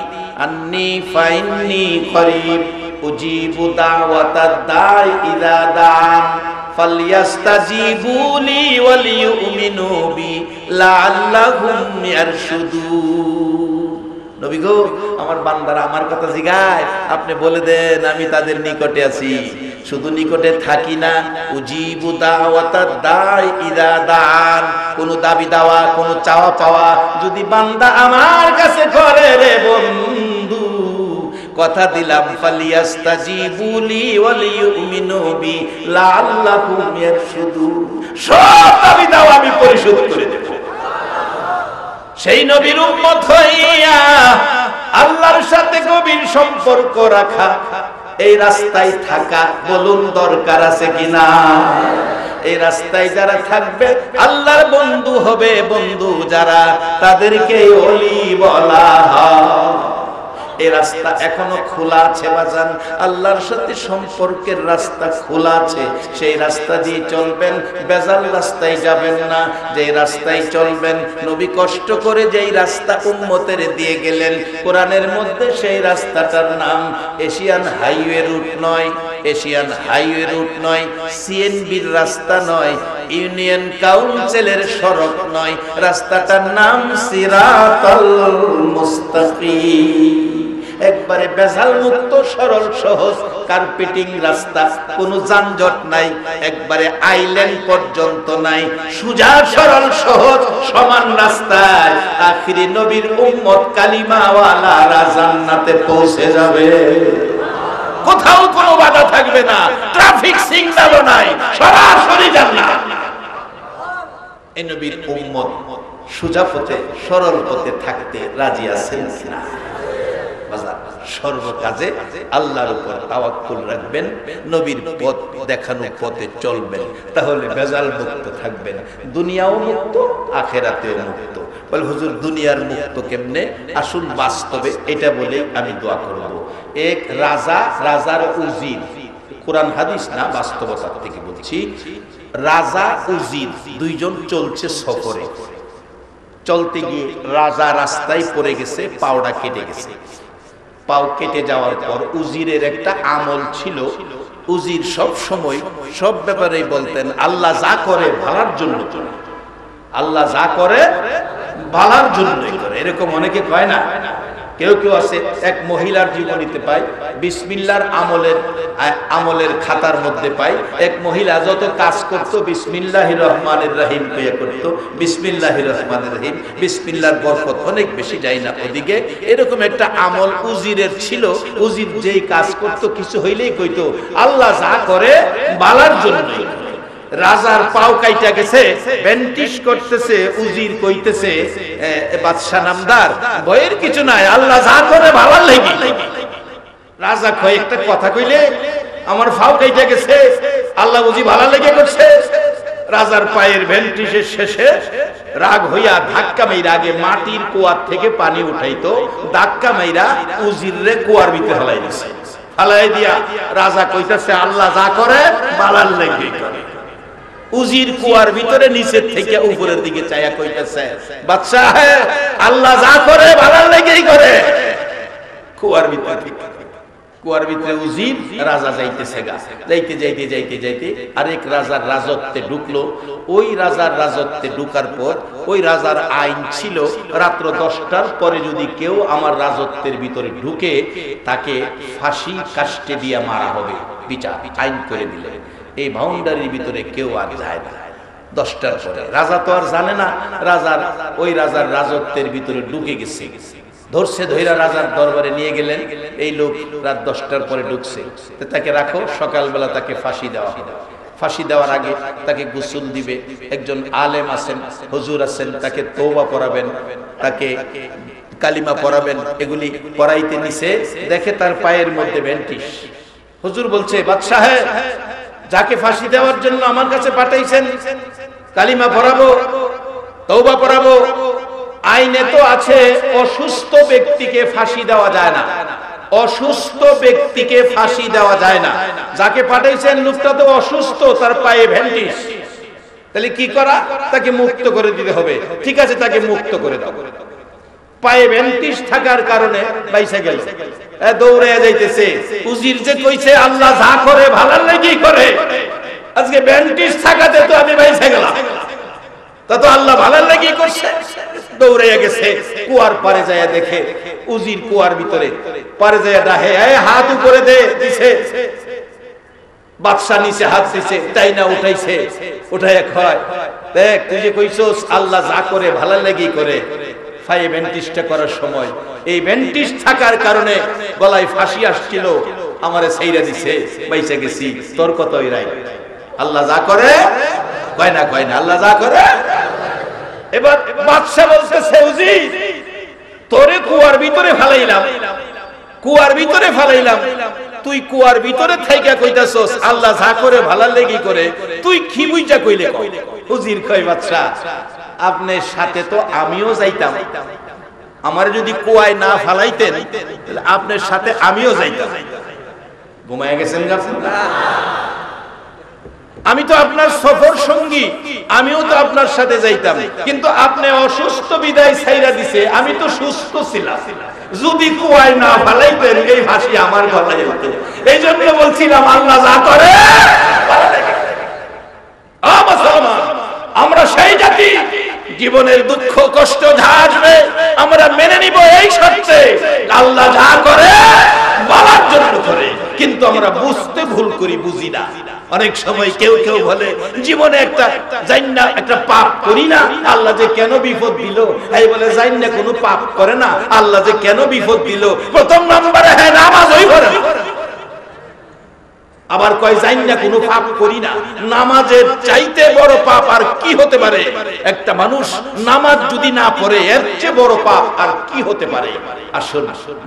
আন্নী ফাইন্নী করিব উজিবু দাওয়াতাদ দাই ইযা দান ফালইস্তাজিবুলি ওয়ালিউমিনু বি লাআল্লাহুম ইয়ারশুদুন। নবী গো, আমার বান্দারা আমার কথা জিগায়, আপনি বলে দেন আমি তাদের নিকটে আছি। শুধু নিকটে থাকি না, উজিবু দাওয়াতাদ দাই ইযা দান, কোন দাবি দাওয়া, কোন চাওয়া পাওয়া যদি বান্দা আমার কাছে করে রে বন্ধু, কথা দিলাম ফালিয়াস্তাজিবুলি ওয়ালিউমিনু বি লাআল্লাহুম ইয়ারশুদুন, সব দাবি দাওয়া আমি পরিশোধ করে দেব। সেই নবীর উম্মত হইয়া আল্লাহর সাথে গভীর সম্পর্ক রাখা, এই রাস্তায় থাকা বলুন দরকার আছে কিনা? এই রাস্তায় যারা থাকবে আল্লাহর বন্ধু হবে, বন্ধু যারা তাদেরকে ওলি বলা হয়। এই রাস্তা এখনো খোলা আছে বাজান, আল্লাহর সাথে সম্পর্কের রাস্তা খোলা আছে। সেই রাস্তা দিয়ে চলবেন, বেজাল রাস্তায় যাবেন না। যেই রাস্তায় চলবেন, নবী কষ্ট করে যেই রাস্তা উম্মতের দিয়ে গেলেন কোরআনের মধ্যে, সেই রাস্তাটার নাম এশিয়ান হাইওয়ে রুট নয়, এশিয়ান হাইওয়ে রুট নয়, সিএনবির রাস্তা নয়, ইউনিয়ন কাউন্সিলের সড়ক নয়, রাস্তাটার নাম সিরাতাল মুস্তাকিম। একবারে বেজাল মুক্ত, সরল সহজ কার্পেটিং রাস্তা, কোনো যানজট নাই, একবারে আইল্যান্ড পর্যন্ত নাই, সুজা সরল সহজ সমান রাস্তায় আখিরি নবীর উম্মত কালিমাওয়ালারা জান্নাতে পৌঁছে যাবে। কোথাও কোনো বাধা থাকবে না, ট্রাফিক সিগন্যালও নাই, সরাসরি জান্নাত। এই নবীর উম্মত সুজা পথে সরল পথে থাকতে রাজি আছেন কিনা? সর্বকাজে আল্লাহর উপর তাওয়াক্কুল রাখবেন, নবীর পথ দেখানো পথে চলবেন, তাহলে বেজাল মুক্ত থাকবেন, দুনিয়াও মুক্ত আখিরাতেও মুক্ত। বল হুজুর দুনিয়ার মুক্ত কেমনে? আসুন বাস্তবে এটা বলে আমি দোয়া করব। এক রাজা, রাজার উজির, কোরআন হাদিস না, বাস্তবতা থেকে বলছি। রাজা উজির দুইজন চলছে সফরে, চলতে গিয়ে রাজা রাস্তায় পড়ে গেছে, পাওটা কেটে গেছে। পাও কেটে যাওয়ার পর উজিরের একটা আমল ছিল, উজির সব সময় সব ব্যাপারে বলতেন আল্লাহ যা করে ভালোর জন্য করে, আল্লাহ যা করে ভালোর জন্যই করে। এরকম অনেকে কয় না? কেউ কেউ আছে, এক মহিলার জীবনীতে পাই, বিসমিল্লাহর আমলের খাতার মধ্যে পাই, এক মহিলা যত কাজ করত বিসমিল্লাহির রহমানির রহিম কইয়া করত, বিসমিল্লাহির রহমানির রহিম, বিসমিল্লাহর বরকত অনেক বেশি যায় না ওদিকে। এরকম একটা আমল উজিরের ছিল। উজির যেই কাজ করত কিছু হইলেই কইতো আল্লাহ যা করে ভালোর জন্যই। রাজার পাও কাইটা গেছে, বেন্টিশ করতেছে, উজির কইতেছে বাদশা নামদার ভয়ের কিছু নাই, আল্লাহ যা করে ভালো লাগি। রাজা কয়েকটা কথা কইলে আমার পাও কাইটা গেছে, আল্লাহ বুঝি ভালো লেগে করছে। রাজার পায়ের বেন্টিশের শেষে রাগ হইয়া ধাক্কা মাইরা, আগে মাটির কুয়ার থেকে পানি উঠাইতো, ধাক্কা মাইরা উজিরে কুয়ার ভিতরে ফেলাই দিছে। ফেলাই দিয়া রাজা কইতাছে আল্লাহ যা করে ভালোর লাগি করে। উজির কুয়ার ভিতরে নিচের থেকে উপরের দিকে চায়া কইতেছে বাদশা আল্লাহ যা করে ভালোর লাগেই করে। কুয়ার ভিতরে উজির, রাজা যাইতেছে গা, যাইতে যাইতে যাইতে যাইতে আরেক রাজার রাজত্বে ঢুকলো। ওই রাজার রাজত্বে ঢুকার পর ওই রাজার আইন ছিল রাত্র 10টার পরে যদি কেউ আমার রাজত্বের ভিতরে ঢুকে তাকে ফাঁসি কাস্টে দিয়ে মারা হবে, বিচার আইন করে দিলে। এই বাউন্ডারির ভিতরে কেউ আর যায় না 10টার পরে। রাজা তো আর জানে না, ওই রাজার রাজত্বের ভিতরে ঢুকে গেছে। ধরছে, ধইরা রাজার দরবারে নিয়ে গেলেন। এই লোক রাত 10টার পরে ঢুকছে, তাকে রাখো, সকালবেলা তাকে ফাঁসি দেওয়া হবে। ফাঁসি দেওয়ার আগে তাকে গোসল দিবে, একজন আলেম আছেন, হুজুর আছেন, তাকে তওবা পড়াবেন, তাকে কালিমা পড়াবেন। এগুলি পড়াইতে নিছে, দেখে তার পায়ের মধ্যে বেন্টিশ। হুজুর বলছে বাদশা যাকে ফাঁসি দেওয়ার জন্য আমার কাছে পাঠাইছেন, কালিমা পড়াবো, তওবা পড়াবো, আইনে তো আছে অসুস্থ ব্যক্তিকে ফাঁসি দেওয়া যায় না, অসুস্থ ব্যক্তিকে ফাঁসি দেওয়া যায় না। যাকে পাঠাইছেন লোকটা তো অসুস্থ, তার পায়ে ভ্যান্টিস, তাহলে কি করা? তাকে মুক্ত করে দিতে হবে। ঠিক আছে, তাকে মুক্ত করে দাও। পায়ে ব্যান্টিজ থাকার কারণে বাইসা গেল, দৌড়ে যাইতেছে। উজির যে কইছে আল্লাহ যা করে ভালোর লাগি করে, আজকে ব্যান্টিজ থাকাতে তো আমি বাইসা গেলাম, তা তো আল্লাহ ভালোর লাগি করছে। দৌড়ে গেছে, কুয়ার পারে যায় দেখে উজির কুয়ার ভিতরে, পারে যায় ডাহে হাত উপরে দিছে, বাদশা নিচে হাত দিছে, তাই না উঠাইছে, উঠাইয়া কয় দেখ তুই যে কইছস আল্লাহ যা করে ভালোর লাগি করে, ফাইভ ব্যান্টিজটা করার সময় এই ব্যান্টিজ থাকার কারণে গলায় ফাঁসি আসছিল, আমারে ছাইরা দিছে, বাইসা গেছি, তোর কতই রাই। আল্লাহ যা করে কয় না, কয় না, আল্লাহ যা করে। এবার বাদশা বলতেছে উজির তোরে কুয়ার ভিতরে ফালাইলাম, কুয়ার ভিতরে ফালাইলাম, তুই কুয়ার ভিতরে থাইকা কইতাছস আল্লাহ যা করে ভালোর লাগি করে, তুই কি বুঝা কইলে? উজির কয় বাদশা আপনার সাথে তো আমিও যাইতাম, আমার যদি কুয়ায় না ফালাইতেন তাহলে আপনার সাথে আমিও যাইতাম। ঘুমায় গেছেন আমি তো আপনার সফর সঙ্গী, আমিও তো আপনার সাথে যাইতাম, কিন্তু আপনি অসুস্থ বিদায় ছাইরা দিছে, আমি তো সুস্থ ছিলাম, যদি কুয়ায় না ফালাইতেন এই হাসি আমার গলায় হতো। এই জন্য বলছিলাম আল্লাহ যা করে আমরা সেই জাতি, জীবনের দুঃখ কষ্ট যা আসবে আমরা মেনে নিব এই শর্তে আল্লাহ যা করে ভালোর জন্য করে, কিন্তু আমরা বুঝতে ভুল করি, বুঝি না। অনেক সময় কেউ কেউ বলে জীবনে একটা পাপ করি না, আল্লাহ যে কেন বিপদ দিল, এই বলে জাইন্না কোনো পাপ করে না, আল্লাহ যে কেন বিপদ দিল। প্রথম নম্বরে হ্যাঁ নামাজ ওই করে, আবার কয় জাইন্না কোনো পাপ করি না। নামাজের চাইতে বড় পাপ আর কি হতে পারে? একটা মানুষ নামাজ যদি না পড়ে এর চেয়ে বড় পাপ আর কি হতে পারে? আসুন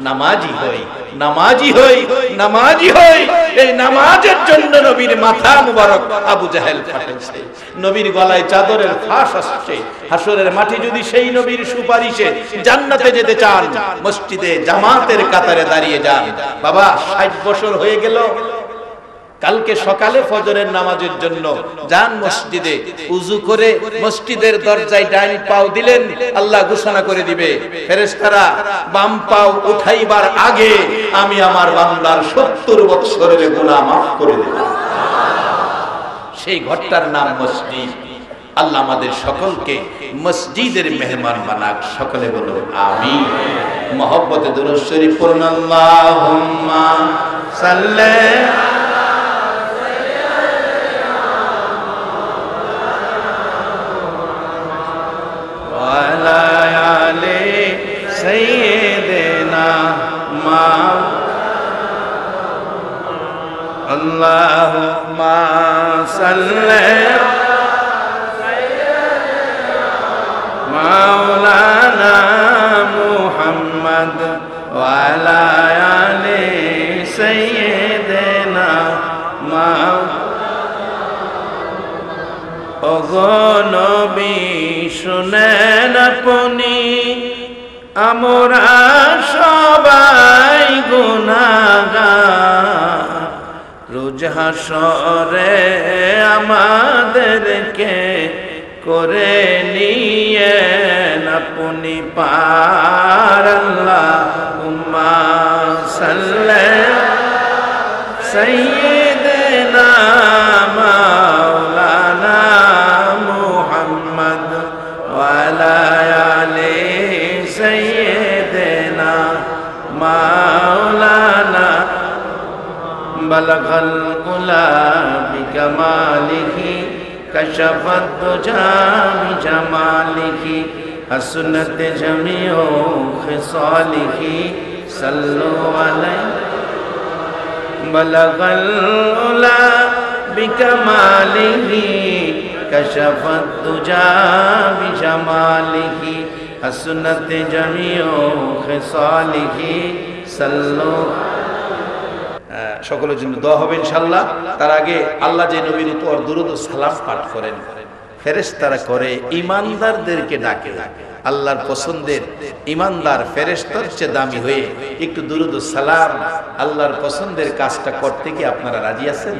নামাজি হই, নামাজি হই, নামাজি হই। এই নামাজের জন্য নবীর মাথা মুবারক আবু জাহেল ফাটাইছে, নবীর গলায় চাদরের ফাঁস আসছে। হাসরের মাটি যদি সেই নবীর সুপারিশে জান্নাতে যেতে চান, মসজিদে জামাতের কাতারে দাঁড়িয়ে যান। বাবা 60 বছর হয়ে গেল, কালকে সকালে ফজরের নামাজের জন্য যান মসজিদে, উযু করে মসজিদের দরজায় ডান পাও দিলেন, আল্লাহ ঘোষণা করে দিবে ফেরেশতারা বাম পাও উঠাইবার আগে আমি আমার বান্দার 70 বছরের গুনাহ মাফ করে দেব। সেই ঘরটার নাম মসজিদ। আল্লাহ আমাদের সকলকে মসজিদের মেহমান বানাক, সকলে বলুন আমিন। মহব্বতে দুরূদ শরীফ পড়ুন, আল্লাহুম্মা সাল্লি Allahumma salli Maulana Muhammad wa ala ali sayyidina Maulana Ogo Nabi শুনেন আপনি আমরা সবাই গুনাহগার, রোজ হাসরে আমাদেরকে করে নিয়েন আপনি পার। আল্লাহুম্মা সাল্লি সাইয়্যিদিনা মাওলানা মুহাম্মদ ওয়া আলা আলি সাইয়্যিদিনা মাওলানা বালাগাল উলা বিকামালিহি কাশাফাত দুজা বিজামালিহি হাসনাত জামিউ খিসালিহি সাল্লু আলাইহি বালাগাল উলা বিকামালিহি কাশাফাত দুজা বিজামালিহি হাসনাত জামিউ খিসালিহি সাল্লু। সকলের জন্য দোয়া হবে ইনশাআল্লাহ। তার আগে আল্লাহ যে নবীর উপর দুরূদ ও সালাম পাঠ করেন, ফেরেশতারা করে ঈমানদারদেরকে ডাকে। আল্লাহর পছন্দের ঈমানদার ফেরেশতার চেয়ে দামি হয়ে একটু দুরূদ ও সালাম আল্লাহর পছন্দের কাজটা করতে কি আপনারা রাজি আছেন?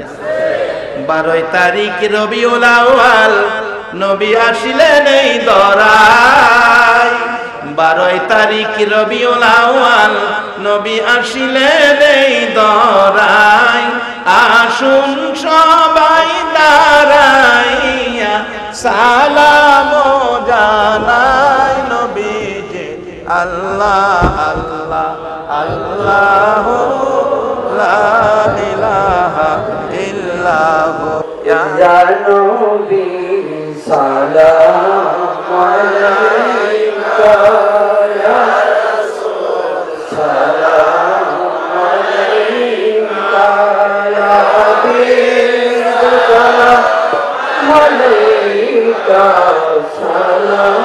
12 তারিখ রবিউল আউয়াল নবী আসিলেন এই দরায়, 12 তারিখ রবিউল আউয়াল নবী আসিলেন এই দরাই আসুন সবাই দাঁড়াইয়া সালাম জানাই নবীজি আল্লাহ আল্লাহ আল্লাহ লা ইলাহা ইল্লাহু ইয়া নবী সালাম আলাইকা ইয়া রাসূল সালাম আলাইকা ইয়া হাবিব সালাম আলাইকা সালাতুল্লাহ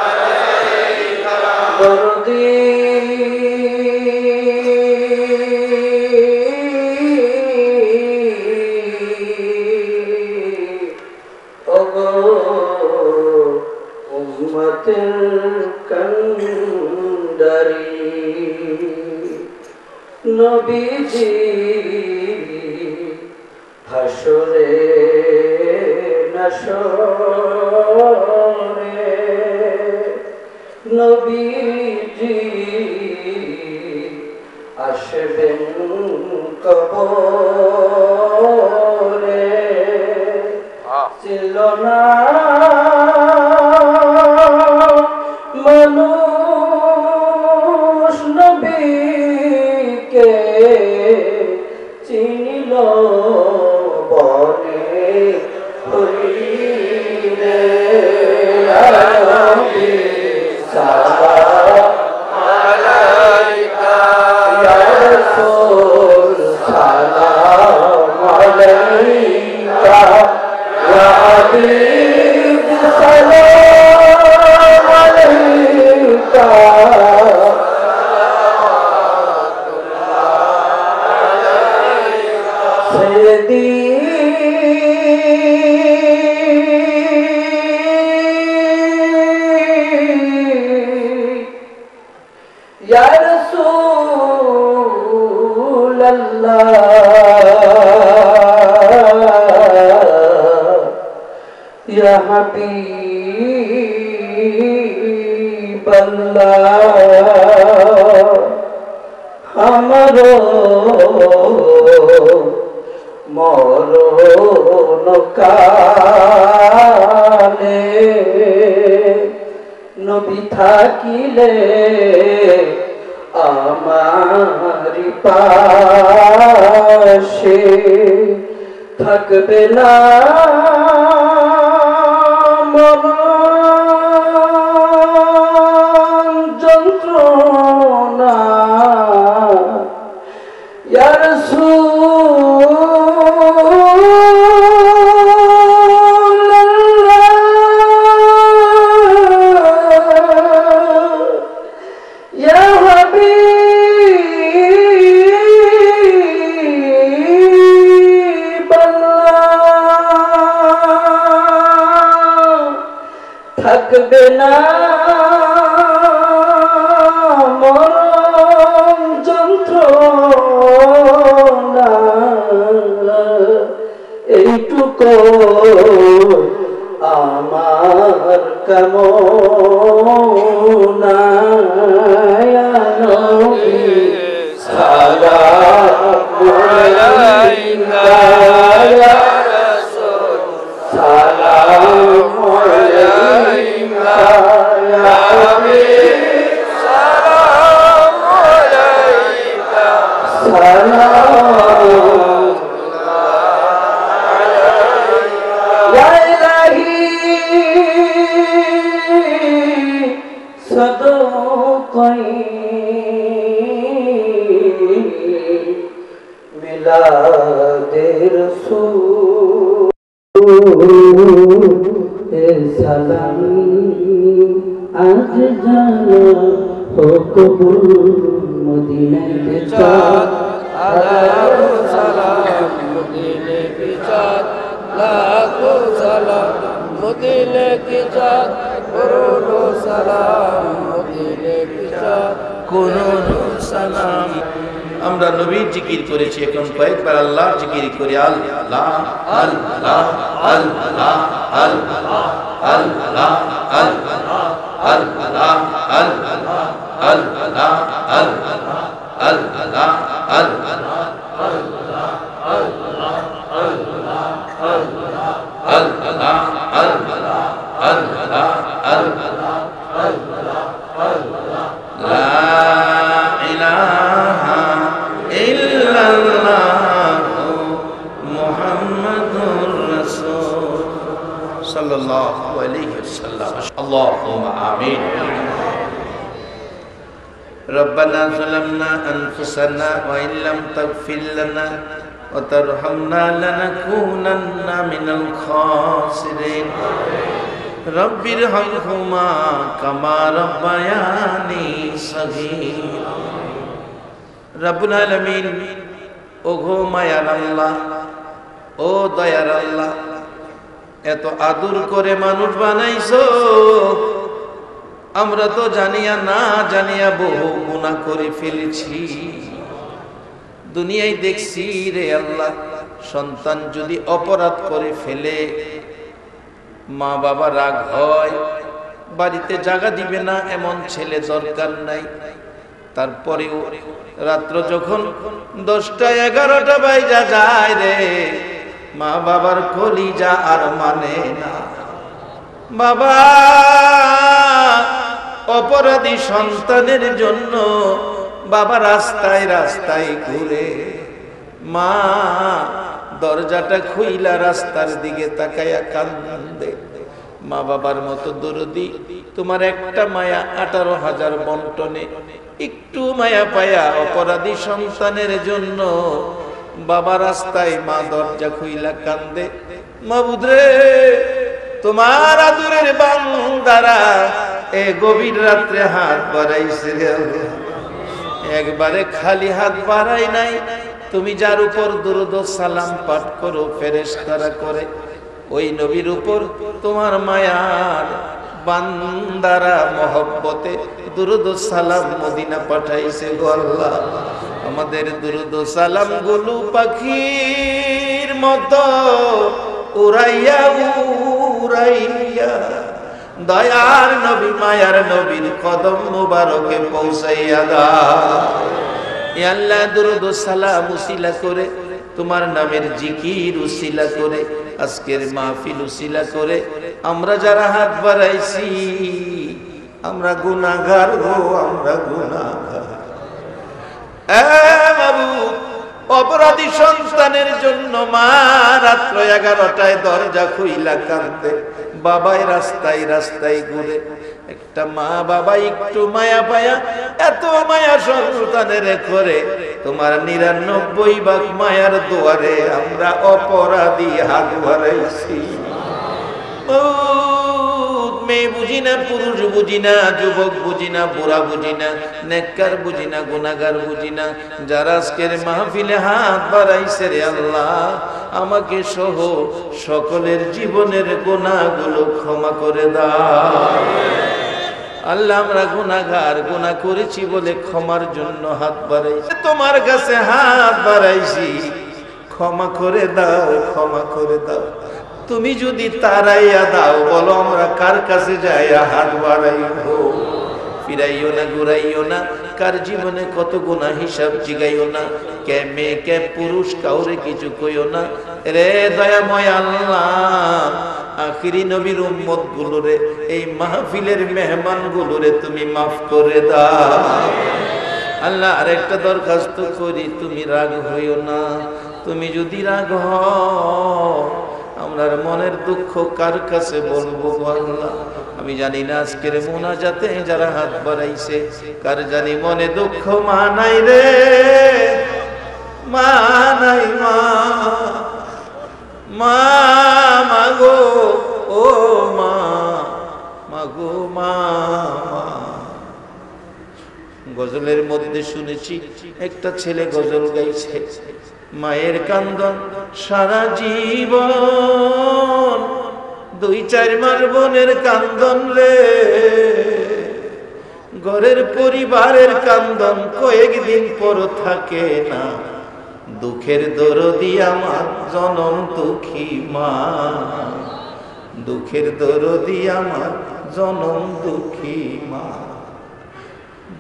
আলাইকা বরদি নবীজি হাসরে নাসরে নবীজি আসবেন কবরে ছিল না মানুষ নবীকে চিনিল বনে হইলে নবী সালাম আলাইকা ইয়া রাসূল সালাম আলাইকা ইয়া হাবিব সালাম আলাইকা سيدي يا رسول الله يا حبيب الله हमारो মরণ কালে নবী থাকিলে আমারি পাশে থাকবে না মরণ যন্ত্রণা ইয়া থাকবে না মরণ যন্ত্রণা এইটুকু আমার কামনা ইয়া নবী সালাম আলাইকা ইয়া রাসূল সালাম আলাইকা ইয়া হাবিব সালাম আলাইকা সালাম ইয়া ইলাহি সদকাই মিলাদে রাসূল সালাম আজ জানো हो कबूल मदीने के चाँद लाखों सलाम मदीने की चाँद लाखों सलाम मदीने की चाँद करोड़ों सलाम मदीने की चाँद करोड़ों सलाम আমরা নবীর জিকির করেছি এখন কয়েকবার আল্লাহর জিকির করি আল্লাহ আল্লাহ আল্লাহ আল্লাহ আল্লাহ আল্লাহ আল্লাহ আল্লাহ আল্লাহ আল্লাহ আল্লাহ ربنا ظلمنا أنفسنا وإن لم تغفر لنا وترحمنا لنكونن من الخاسرين رب ارحمهما كما ربياني صغيرا رب العالمين ওগো মায়ার আল্লাহ ও দয়ার আল্লাহ এত আদর করে মানুষ বানাইছো আমরা তো জানিয়া না জানিয়া বহু গুনাহ করে ফেলেছি দুনিয়ায় দেখছি রে আল্লাহ সন্তান যদি অপরাধ করে ফেলে মা বাবা রাগ হয় বাড়িতে জায়গা দিবে না এমন ছেলে দরকার নাই তারপরেও রাত্র যখন 10টা 11টা বাজা যায় রে মা বাবার কলিজা আর মানে না বাবা অপরাধী সন্তানের জন্য বাবা রাস্তায় রাস্তায় ঘুরে মা দরজাটা খুইলা রাস্তার দিকে তাকায়া কান্দে মা বাবার মতো দরদি তোমার একটা মায়া 18,000 বন্টনে একটু মায়া পায়া অপরাধী সন্তানের জন্য বাবা রাস্তায় মা দরজা খুইলা কান্দে মাবুদ রে তোমার আদরের বান্দারা এ গভীর রাত্রে হাত বাড়াইছে রে আল্লাহ একবারে খালি হাত বাড়াই নাই তুমি যার উপর দুরূদ ও সালাম পাঠ করো ফেরেশতারা করে ওই নবীর উপর তোমার মায়ার বান্দারা মহব্বতে দুরূদ ও সালাম মদিনা পাঠাইছে গো আল্লাহ আমাদের দুরূদ ও সালাম গুলো পাখির মতো উড়াইয়া উড়াইয়া দয়ার নবী মায়ার নবীর কদম মুবারকে পৌঁছাইয়া দাও হে আল্লাহ দুরূদ ও সালাম উসিলা করে তোমার নামের জিকির উসিলা করে আজকের মাহফিল উসিলা করে আমরা যারা হাত বাড়াইছি আমরা গুনাহগার গো আমরা গুনাহগার এ মাবুদ অপরাধী সন্তানের জন্য মা রাত্র 11টায় দরজা খুইলা কান্দে বাবাই রাস্তায় রাস্তায় ঘুরে একটা মা বাবা একটু মায়া পায়া এত মায়া সন্তানের করে তোমার 99 ভাগ মায়ার দুয়ারে আমরা অপরাধী হাত বাড়াইছি মেয়ে বুঝি না পুরুষ বুঝি না যুবক বুঝি না বুড়া বুঝি না নেককার বুঝি না গুনাহগার বুঝি না যারা আজকের মাহফিলে হাত বাড়াইছে রে আল্লাহ আমাকে সহ সকলের জীবনের গুনাহগুলো ক্ষমা করে দাও আল্লাহ আমরা গুনাহগার গুনাহ করেছি বলে ক্ষমার জন্য হাত বাড়াইছি তোমার কাছে হাত বাড়াইছি ক্ষমা করে দাও ক্ষমা করে দাও তুমি যদি তারাইয়া দাও বলো আমরা কার কাছে যাইয়া হাত বাড়াইবো ফিরাইও না ঘুরাইও না কার জীবনে কত গুনাহ হিসাব জিগাইও না কে মেয়ে কে পুরুষ কাউরে কিছু কইও না রে দয়াময় আল্লাহ আখিরি নবীর উম্মত গুলোরে এই মাহফিলের মেহমান গুলোরে তুমি মাফ করে দাও আল্লাহ আরেকটা দরখাস্ত করি তুমি রাগ হইও না তুমি যদি রাগ হও আমরার মনের দুঃখ কার কাছে বলবো আল্লাহ আমি জানি না আজকের মোনাজাতে যারা হাত বাড়াইছে কার জানি মনে দুঃখ মা নাই রে মা নাই মা মা মাগো ও মা মাগো মা গজলের মধ্যে শুনেছি একটা ছেলে গজল গাইছে মায়ের কান্দন সারা জীবন 2-4 মাস বোনের কান্দন রে ঘরের পরিবারের কান্দন কয়েকদিন পর থাকে না দুঃখের দরদি আমার জনম দুঃখী মা দুঃখের দরদি আমার জনম দুঃখী মা।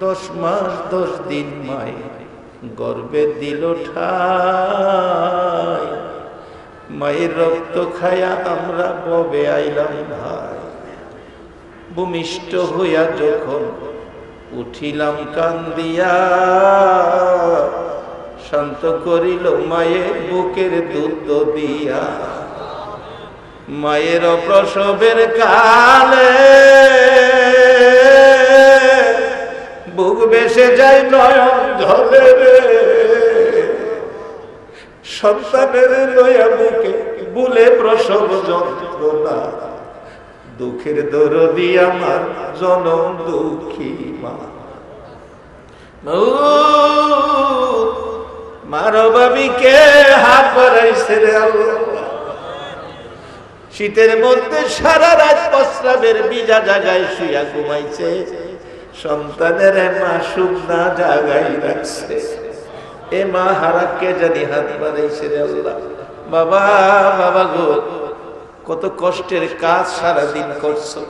10 মাস 10 দিন মায়ে গর্বে দিল ঠাই। মায়ের রক্ত খায়া আমরা ববে আইলাম ভাই। ভূমিষ্ঠ হইয়া যখন উঠিলাম কান্দিয়া, শান্ত করিল মায়ের বুকের দুধ দিয়া। মায়ের প্রসবের কালে বুক বেসে যায় নয়ন ঝলে রে। সন্তানের লয়া বুকে বুলে প্রসব যন্ত্রণা, দুঃখের দরদি আমার জনম দুঃখী মা। মারো বাবিকে হাত বাড়াইছে রে আল্লাহ। শীতের মধ্যে সারা রাত প্রস্রাবের বিজা জাগায় শুয়া ঘুমাইছে, সন্তানের মাসুক না জাগাই রাখছে। এ মা হারাকে জানি হাত বাড়াইছে রে আল্লাহ। বাবা বাবা গো, কত কষ্টের কাজ সারাদিন করছো।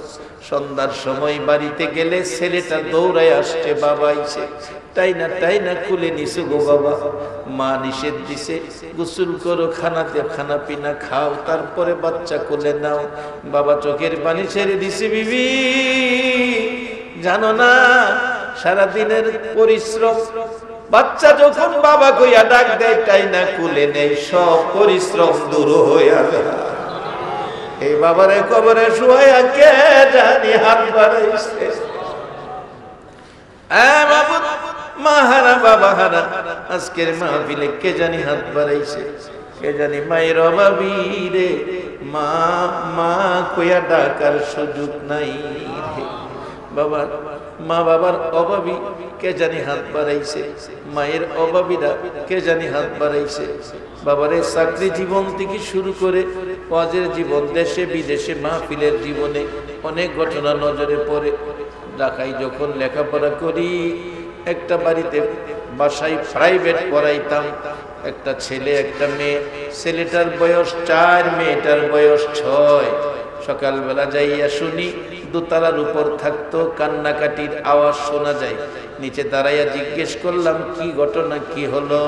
সন্ধ্যার সময় বাড়িতে গেলে ছেলেটা দৌড়ায় আসছে, বাবা আইছে, তাই না খুলে নিছে গো বাবা। মা নিষেধ দিছে, গোসল করো, খানা পিনা খাও, তারপরে বাচ্চা কোলে নাও। বাবা চোখের পানি ছেড়ে দিছে। বিবি জানো না, সারাদিনের পরিশ্রম, বাচ্চা যখন বাবা কইয়া ডাক দেয় তাই না কুলে নেই, সব পরিশ্রম দূর হইয়া যায়। এই বাবারে কবরে শুয়াইয়া কে জানি হাত বাড়াইছে। মা হারা বাবা হারা, আজকের মাহফিলে কে জানি হাত বাড়াইছে, কে জানি মায়ের অভাবী রে। মা মা কইয়া ডাকার সুযোগ নাই রে বাবা। মা বাবার অভাবী কে জানি হাত বাড়াইছে, মায়ের অভাবীরা কে জানি হাত বাড়াইছে। বাবারে চাকরি জীবন থেকে শুরু করে ওয়াজের জীবন, দেশে বিদেশে মাহফিলের জীবনে অনেক ঘটনা নজরে পড়ে। ঢাকায় যখন লেখাপড়া করি, একটা বাড়িতে বাসায় প্রাইভেট পড়াইতাম। একটা ছেলে একটা মেয়ে, ছেলেটার বয়স 4, মেয়েটার বয়স 6। সকালবেলা যাইয়া শুনি দোতলার উপর থাকতো, কান্নাকাটির আওয়াজ শোনা যায়। নিচে দাঁড়াইয়া জিজ্ঞেস করলাম কি ঘটনা, কি হলো।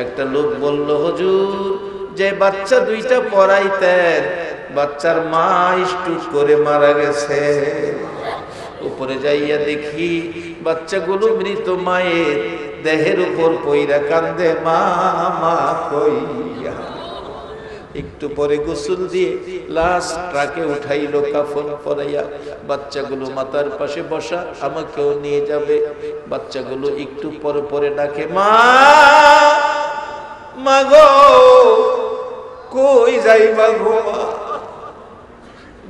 একটা লোক বলল, হুজুর, যে বাচ্চা 2টা পড়াইতেন, বাচ্চার মা স্ট্রোক করে মারা গেছে। উপরে যাইয়া দেখি বাচ্চাগুলো মৃত মায়ের দেহের উপর পইরা কান্দে, মা মা কইয়া। একটু পরে গোসল দিয়ে লাশ ট্রাকে উঠাইলো, কাফন পরাইয়া। বাচ্চাগুলো মাথার পাশে বসা, আমাকেও নিয়ে যাবে। বাচ্চাগুলো একটু পরে পরে ডাকে, মা মা গো, কই যাইবা গো মা।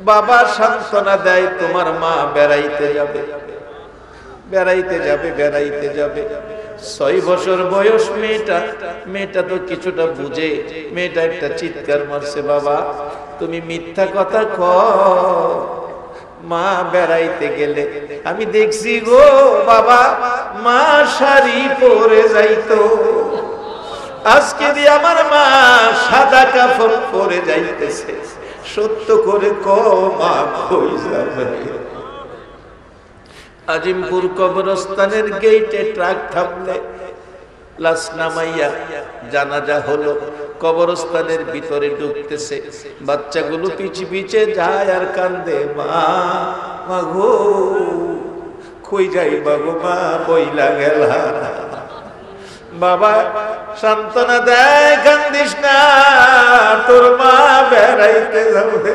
বাবা সান্ত্বনা দেয়, তোমার মা বেড়াইতে যাবে, বেড়াইতে যাবে, বেড়াইতে যাবে। 6 বছর বয়স মেয়েটা। মেয়েটা তো কিছুটা বুঝে। মেয়েটা একটা চিৎকার মারছে, বাবা তুমি মিথ্যা কথা কও, মা বেড়াইতে গেলে আমি দেখছি গো বাবা, মা শাড়ি পরে যাইতো। আজকে দিয়ে আমার মা সাদা কাপড় পরে যাইতেছে। সত্য করে কও মা কই যাবে। আজিমপুর কবরস্থানের গেইটে ট্রাক থামলে লাশ নামাইয়া জানাজা হলো। কবরস্থানের ভিতরে ঢুকতেছে, বাচ্চাগুলো পিছে পিছে যায় আর কান্দে, মা মা গো, কই যাইবা গো মা, বইলা গেলা। বাবা সান্ত্বনা দেয়, কান্দিস না, তোর মা বেড়াইতে যাবে।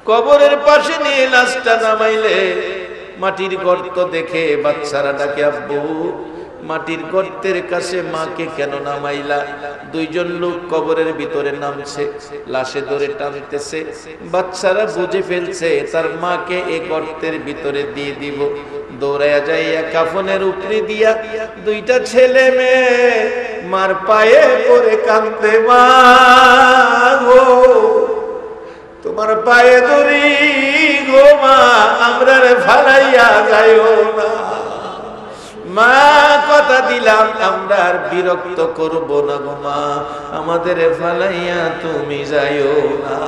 কবরের পাশে নিয়ে লাশটা নামাইলে মাটির গর্ত দেখে বাচ্চারা ডাকে, আব্বু মাটির গর্তের কাছে মাকে কেন নামাইলা? 2 জন লোক কবরের ভিতরে নামছে, লাশে ধরে টানতেছে। বাচ্চারা বুঝে ফেলছে তার মাকে এই গর্তের ভিতরে দিয়ে দিব। দৌড়াইয়া যাইয়া কাফনের উপরে দিয়া 2টা ছেলে মেয়ে মার পায়ে পড়ে কাঁদতে, মা গো তোমার পায়ে ধরি গো মা, আমরা ফালাইয়া যাইও না। মা কথা দিলাম আমরা আর বিরক্ত করব না গো মা, আমাদের ফালাইয়া তুমি যাইও না।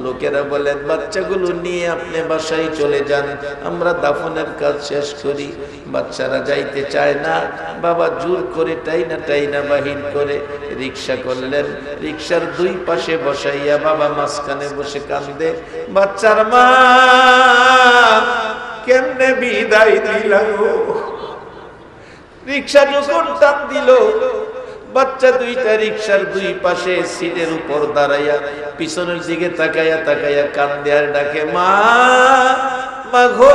লোকেরা বলেন বাচ্চাগুলো নিয়ে আপনি বাসায় চলে যান, আমরা দাফনের কাজ শেষ করি। বাচ্চারা যাইতে চায় না, বাবা জোর করে টাইনা বাহির করে রিক্সা করলেন। রিক্সার দুই পাশে বসাইয়া বাবা মাঝখানে বসে কান্দে। বাচ্চার মা কেমনে বিদায় দিলা গো। রিক্সা যখন টান দিল, বাচ্চা দুইটা রিক্সার দুই পাশে সিটের উপর দাঁড়াইয়া পিছনের দিকে তাকাইয়া কান্দে আর ডাকে, মা গো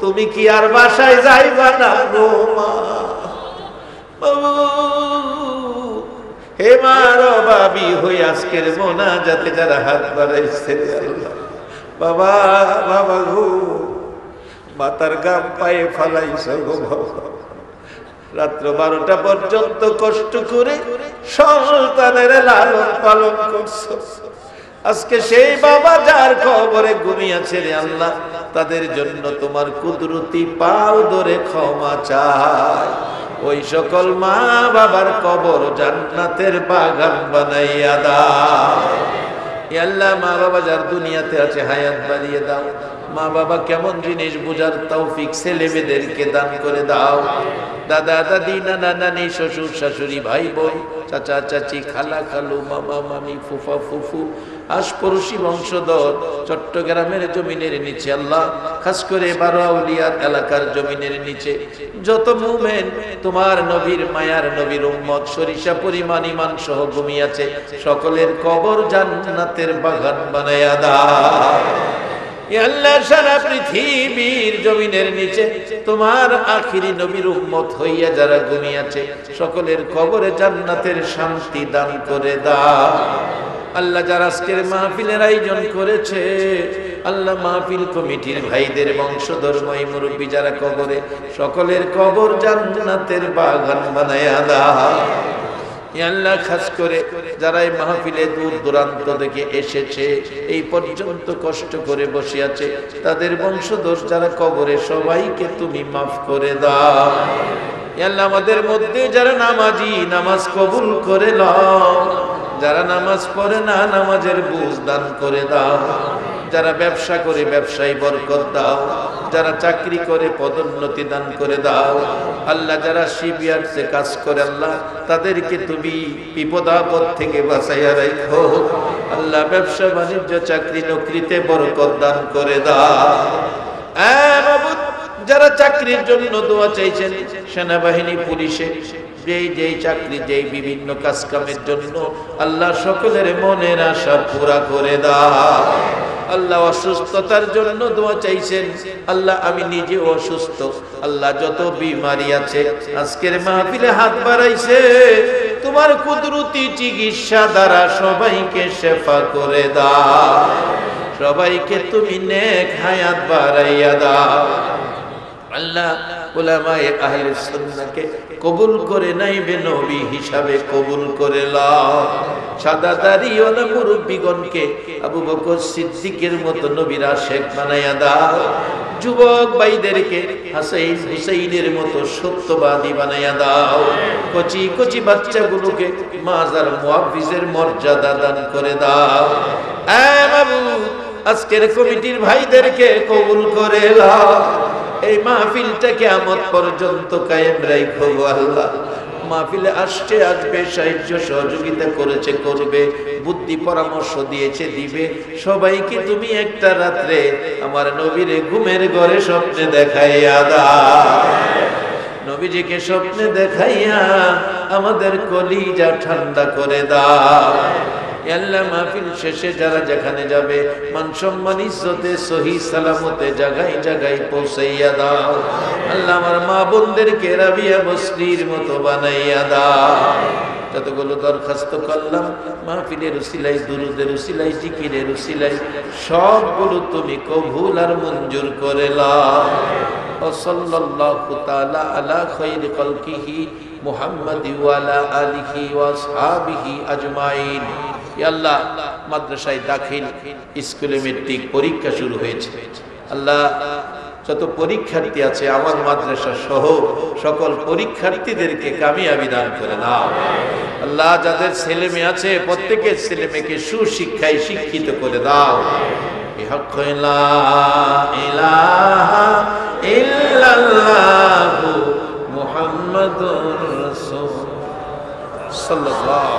তুমি কি আর বাসায় যাইবা না গো মা। হে মা রবাবি হই আজকের মোনাজাতে যারা হাত বাড়াইছে বাবা গো, মাতার গাম পায়ে ফালাইছ গো বাবা। রাত্র 12টা পর্যন্ত কষ্ট করে সন্তানের লালন পালন করছো। আজকে সেই বাবা যার কবরে ঘুমিয়েছে রে আল্লাহ, তাদের জন্য তোমার কুদরতি পাও ধরে ক্ষমা চাই। ওই সকল মা বাবার কবর জান্নাতের বাগান বানাইয়া দাও। হে আল্লাহ, মা বাবা যার দুনিয়াতে আছে হায়াত বাড়িয়ে দাও। মা বাবা কেমন জিনিস বুঝার তৌফিক ছেলে মেয়েদেরকে দান করে দাও। দাদা দাদি নানা নানি শ্বশুর শাশুড়ি ভাই বোন চাচা চাচি খালা খালু মামা মামি ফুফা ফুফু আশপড়শি বংশধর চট্টগ্রামের জমিনের নিচে আল্লাহ, খাস করে 12 আউলিয়ার এলাকার জমিনের নিচে যত মুমিন তোমার নবীর মায়ার নবীর উম্মত সরিষা পরিমাণ ঈমান সহ ঘুমিয়েছে, সকলের কবর জান্নাতের বাগান বানায়া দাও। আল্লাহ সারা পৃথিবীর জমিনের নিচে তোমার আখিরি নবীর উম্মত হইয়া যারা ঘুমিয়েছে, সকলের কবরে জান্নাতের শান্তি দান করে দাও। আল্লাহ যারা আজকের মাহফিলের আয়োজন করেছে, আল্লাহ মাহফিল কমিটির ভাইদের বংশধর্মী মুরব্বী যারা কবরে, সকলের কবর জান্নাতের বাগান বানায়া দাও। আল্লাহ খাস করে যারা এই মাহফিলে দূর দূরান্ত থেকে এসেছে, এই পর্যন্ত কষ্ট করে বসে আছে, তাদের বংশধর যারা কবরে, সবাইকে তুমি মাফ করে দাও। আল্লাহ আমাদের মধ্যে যারা নামাজি, নামাজ কবুল করে নাও। যারা নামাজ পড়ে না, নামাজের বুঝ দান করে দাও। যারা ব্যবসা করে ব্যবসায় বরকত দাও। যারা চাকরি করে পদোন্নতি দান করে দাও। আল্লাহ যারা শিবিয়ারতে কাজ করে আল্লাহ, তাদেরকে তুমি বিপদ আপদ থেকে বাঁচাইয়া রাখো। আল্লাহ ব্যবসা বাণিজ্য চাকরি নকরিতে বরকত দান করে দাও। মাবুদ যারা চাকরির জন্য দোয়া চাইছেন, সেনাবাহিনী পুলিশে যেই চাকরি যেই বিভিন্ন কাজ কামের জন্য, আল্লাহ সকলের মনের আশা পুরা করে দাও। আল্লাহ অসুস্থতার জন্য দোয়া চাইছেন, আল্লাহ আমি নিজে অসুস্থ, আল্লাহ যত বিমারি আছে আজকের মাহফিলে হাত বাড়াইছে, তোমার কুদরতি চিকিৎসা দ্বারা সবাইকে শেফা করে দাও। সবাইকে তুমি নেক হায়াত বাড়াইয়া দাও। আল্লাহ উলামায়ে আহলে সুন্নাহকে কবুল করে নাইবে নবী হিসাবে কবুল করে লাও। সাদা দাড়িওয়ালা মুরব্বিগণকে আবু বকর সিদ্দিকের মতো নবীর আশিক বানায়া দাও। যুবক ভাইদেরকে হাসাইন হুসাইনের মতো সত্যবাদী বানায়া দাও। কচি কচি বাচ্চাগুলোকে মাজার মুআফিজের মর্যাদা দান করে দাও। মাবুদ আজকের কমিটির ভাইদেরকে কবুল করে লাও। এই মাহফিলটা কিয়ামত পর্যন্ত কায়েম রাখো আল্লাহ। মাহফিলে আসছে আসবে, সাহায্য সহযোগিতা করেছে করবে, বুদ্ধি পরামর্শ দিয়েছে দিবে। সবাইকে তুমি একটা রাত্রে আমার নবীর ঘুমের ঘরে স্বপ্নে দেখাইয়া দাও। নবীজিকে স্বপ্নে দেখাইয়া আমাদের কলিজা ঠান্ডা করে দাও। আল্লাহ মাহফিল শেষে যারা যেখানে যাবে, মান সম্মান ইজ্জতে সহি সালামতে জায়গায় জায়গায় পৌঁছাইয়া দাও। আল্লাহ আমার মা বোনদেরকে রাবিয়া বসরির মতো বানাইয়া দাও। যতগুলো দরখাস্ত করলাম মাহফিলের উসিলাই, দুরুদের উসিলাই, জিকিরের উসিলাই, সবগুলো তুমি কবুল আর মঞ্জুর করে লাও। ও সাল্লাল্লাহু তাআলা আলা খায়রি খালকিহি মুহাম্মাদি ওয়া আলা আলিহি ওয়া আসহাবিহি আজমাইন। ইয়া আল্লাহ মাদ্রাসায় দাখিল, স্কুলে মেট্রিক পরীক্ষা শুরু হয়েছে। আল্লাহ যত পরীক্ষার্থী আছে আমার মাদ্রাসা সহ সকল পরীক্ষার্থীদেরকে কামিয়াবি দান করে দাও আল্লাহ। যাদের ছেলে মেয়ে আছে প্রত্যেকের ছেলে মেয়েকে সুশিক্ষায় শিক্ষিত করে দাও। বিহক লা ইলাহা ইল্লাল্লাহু মুহাম্মাদুর রাসূল সাল্লাল্লাহু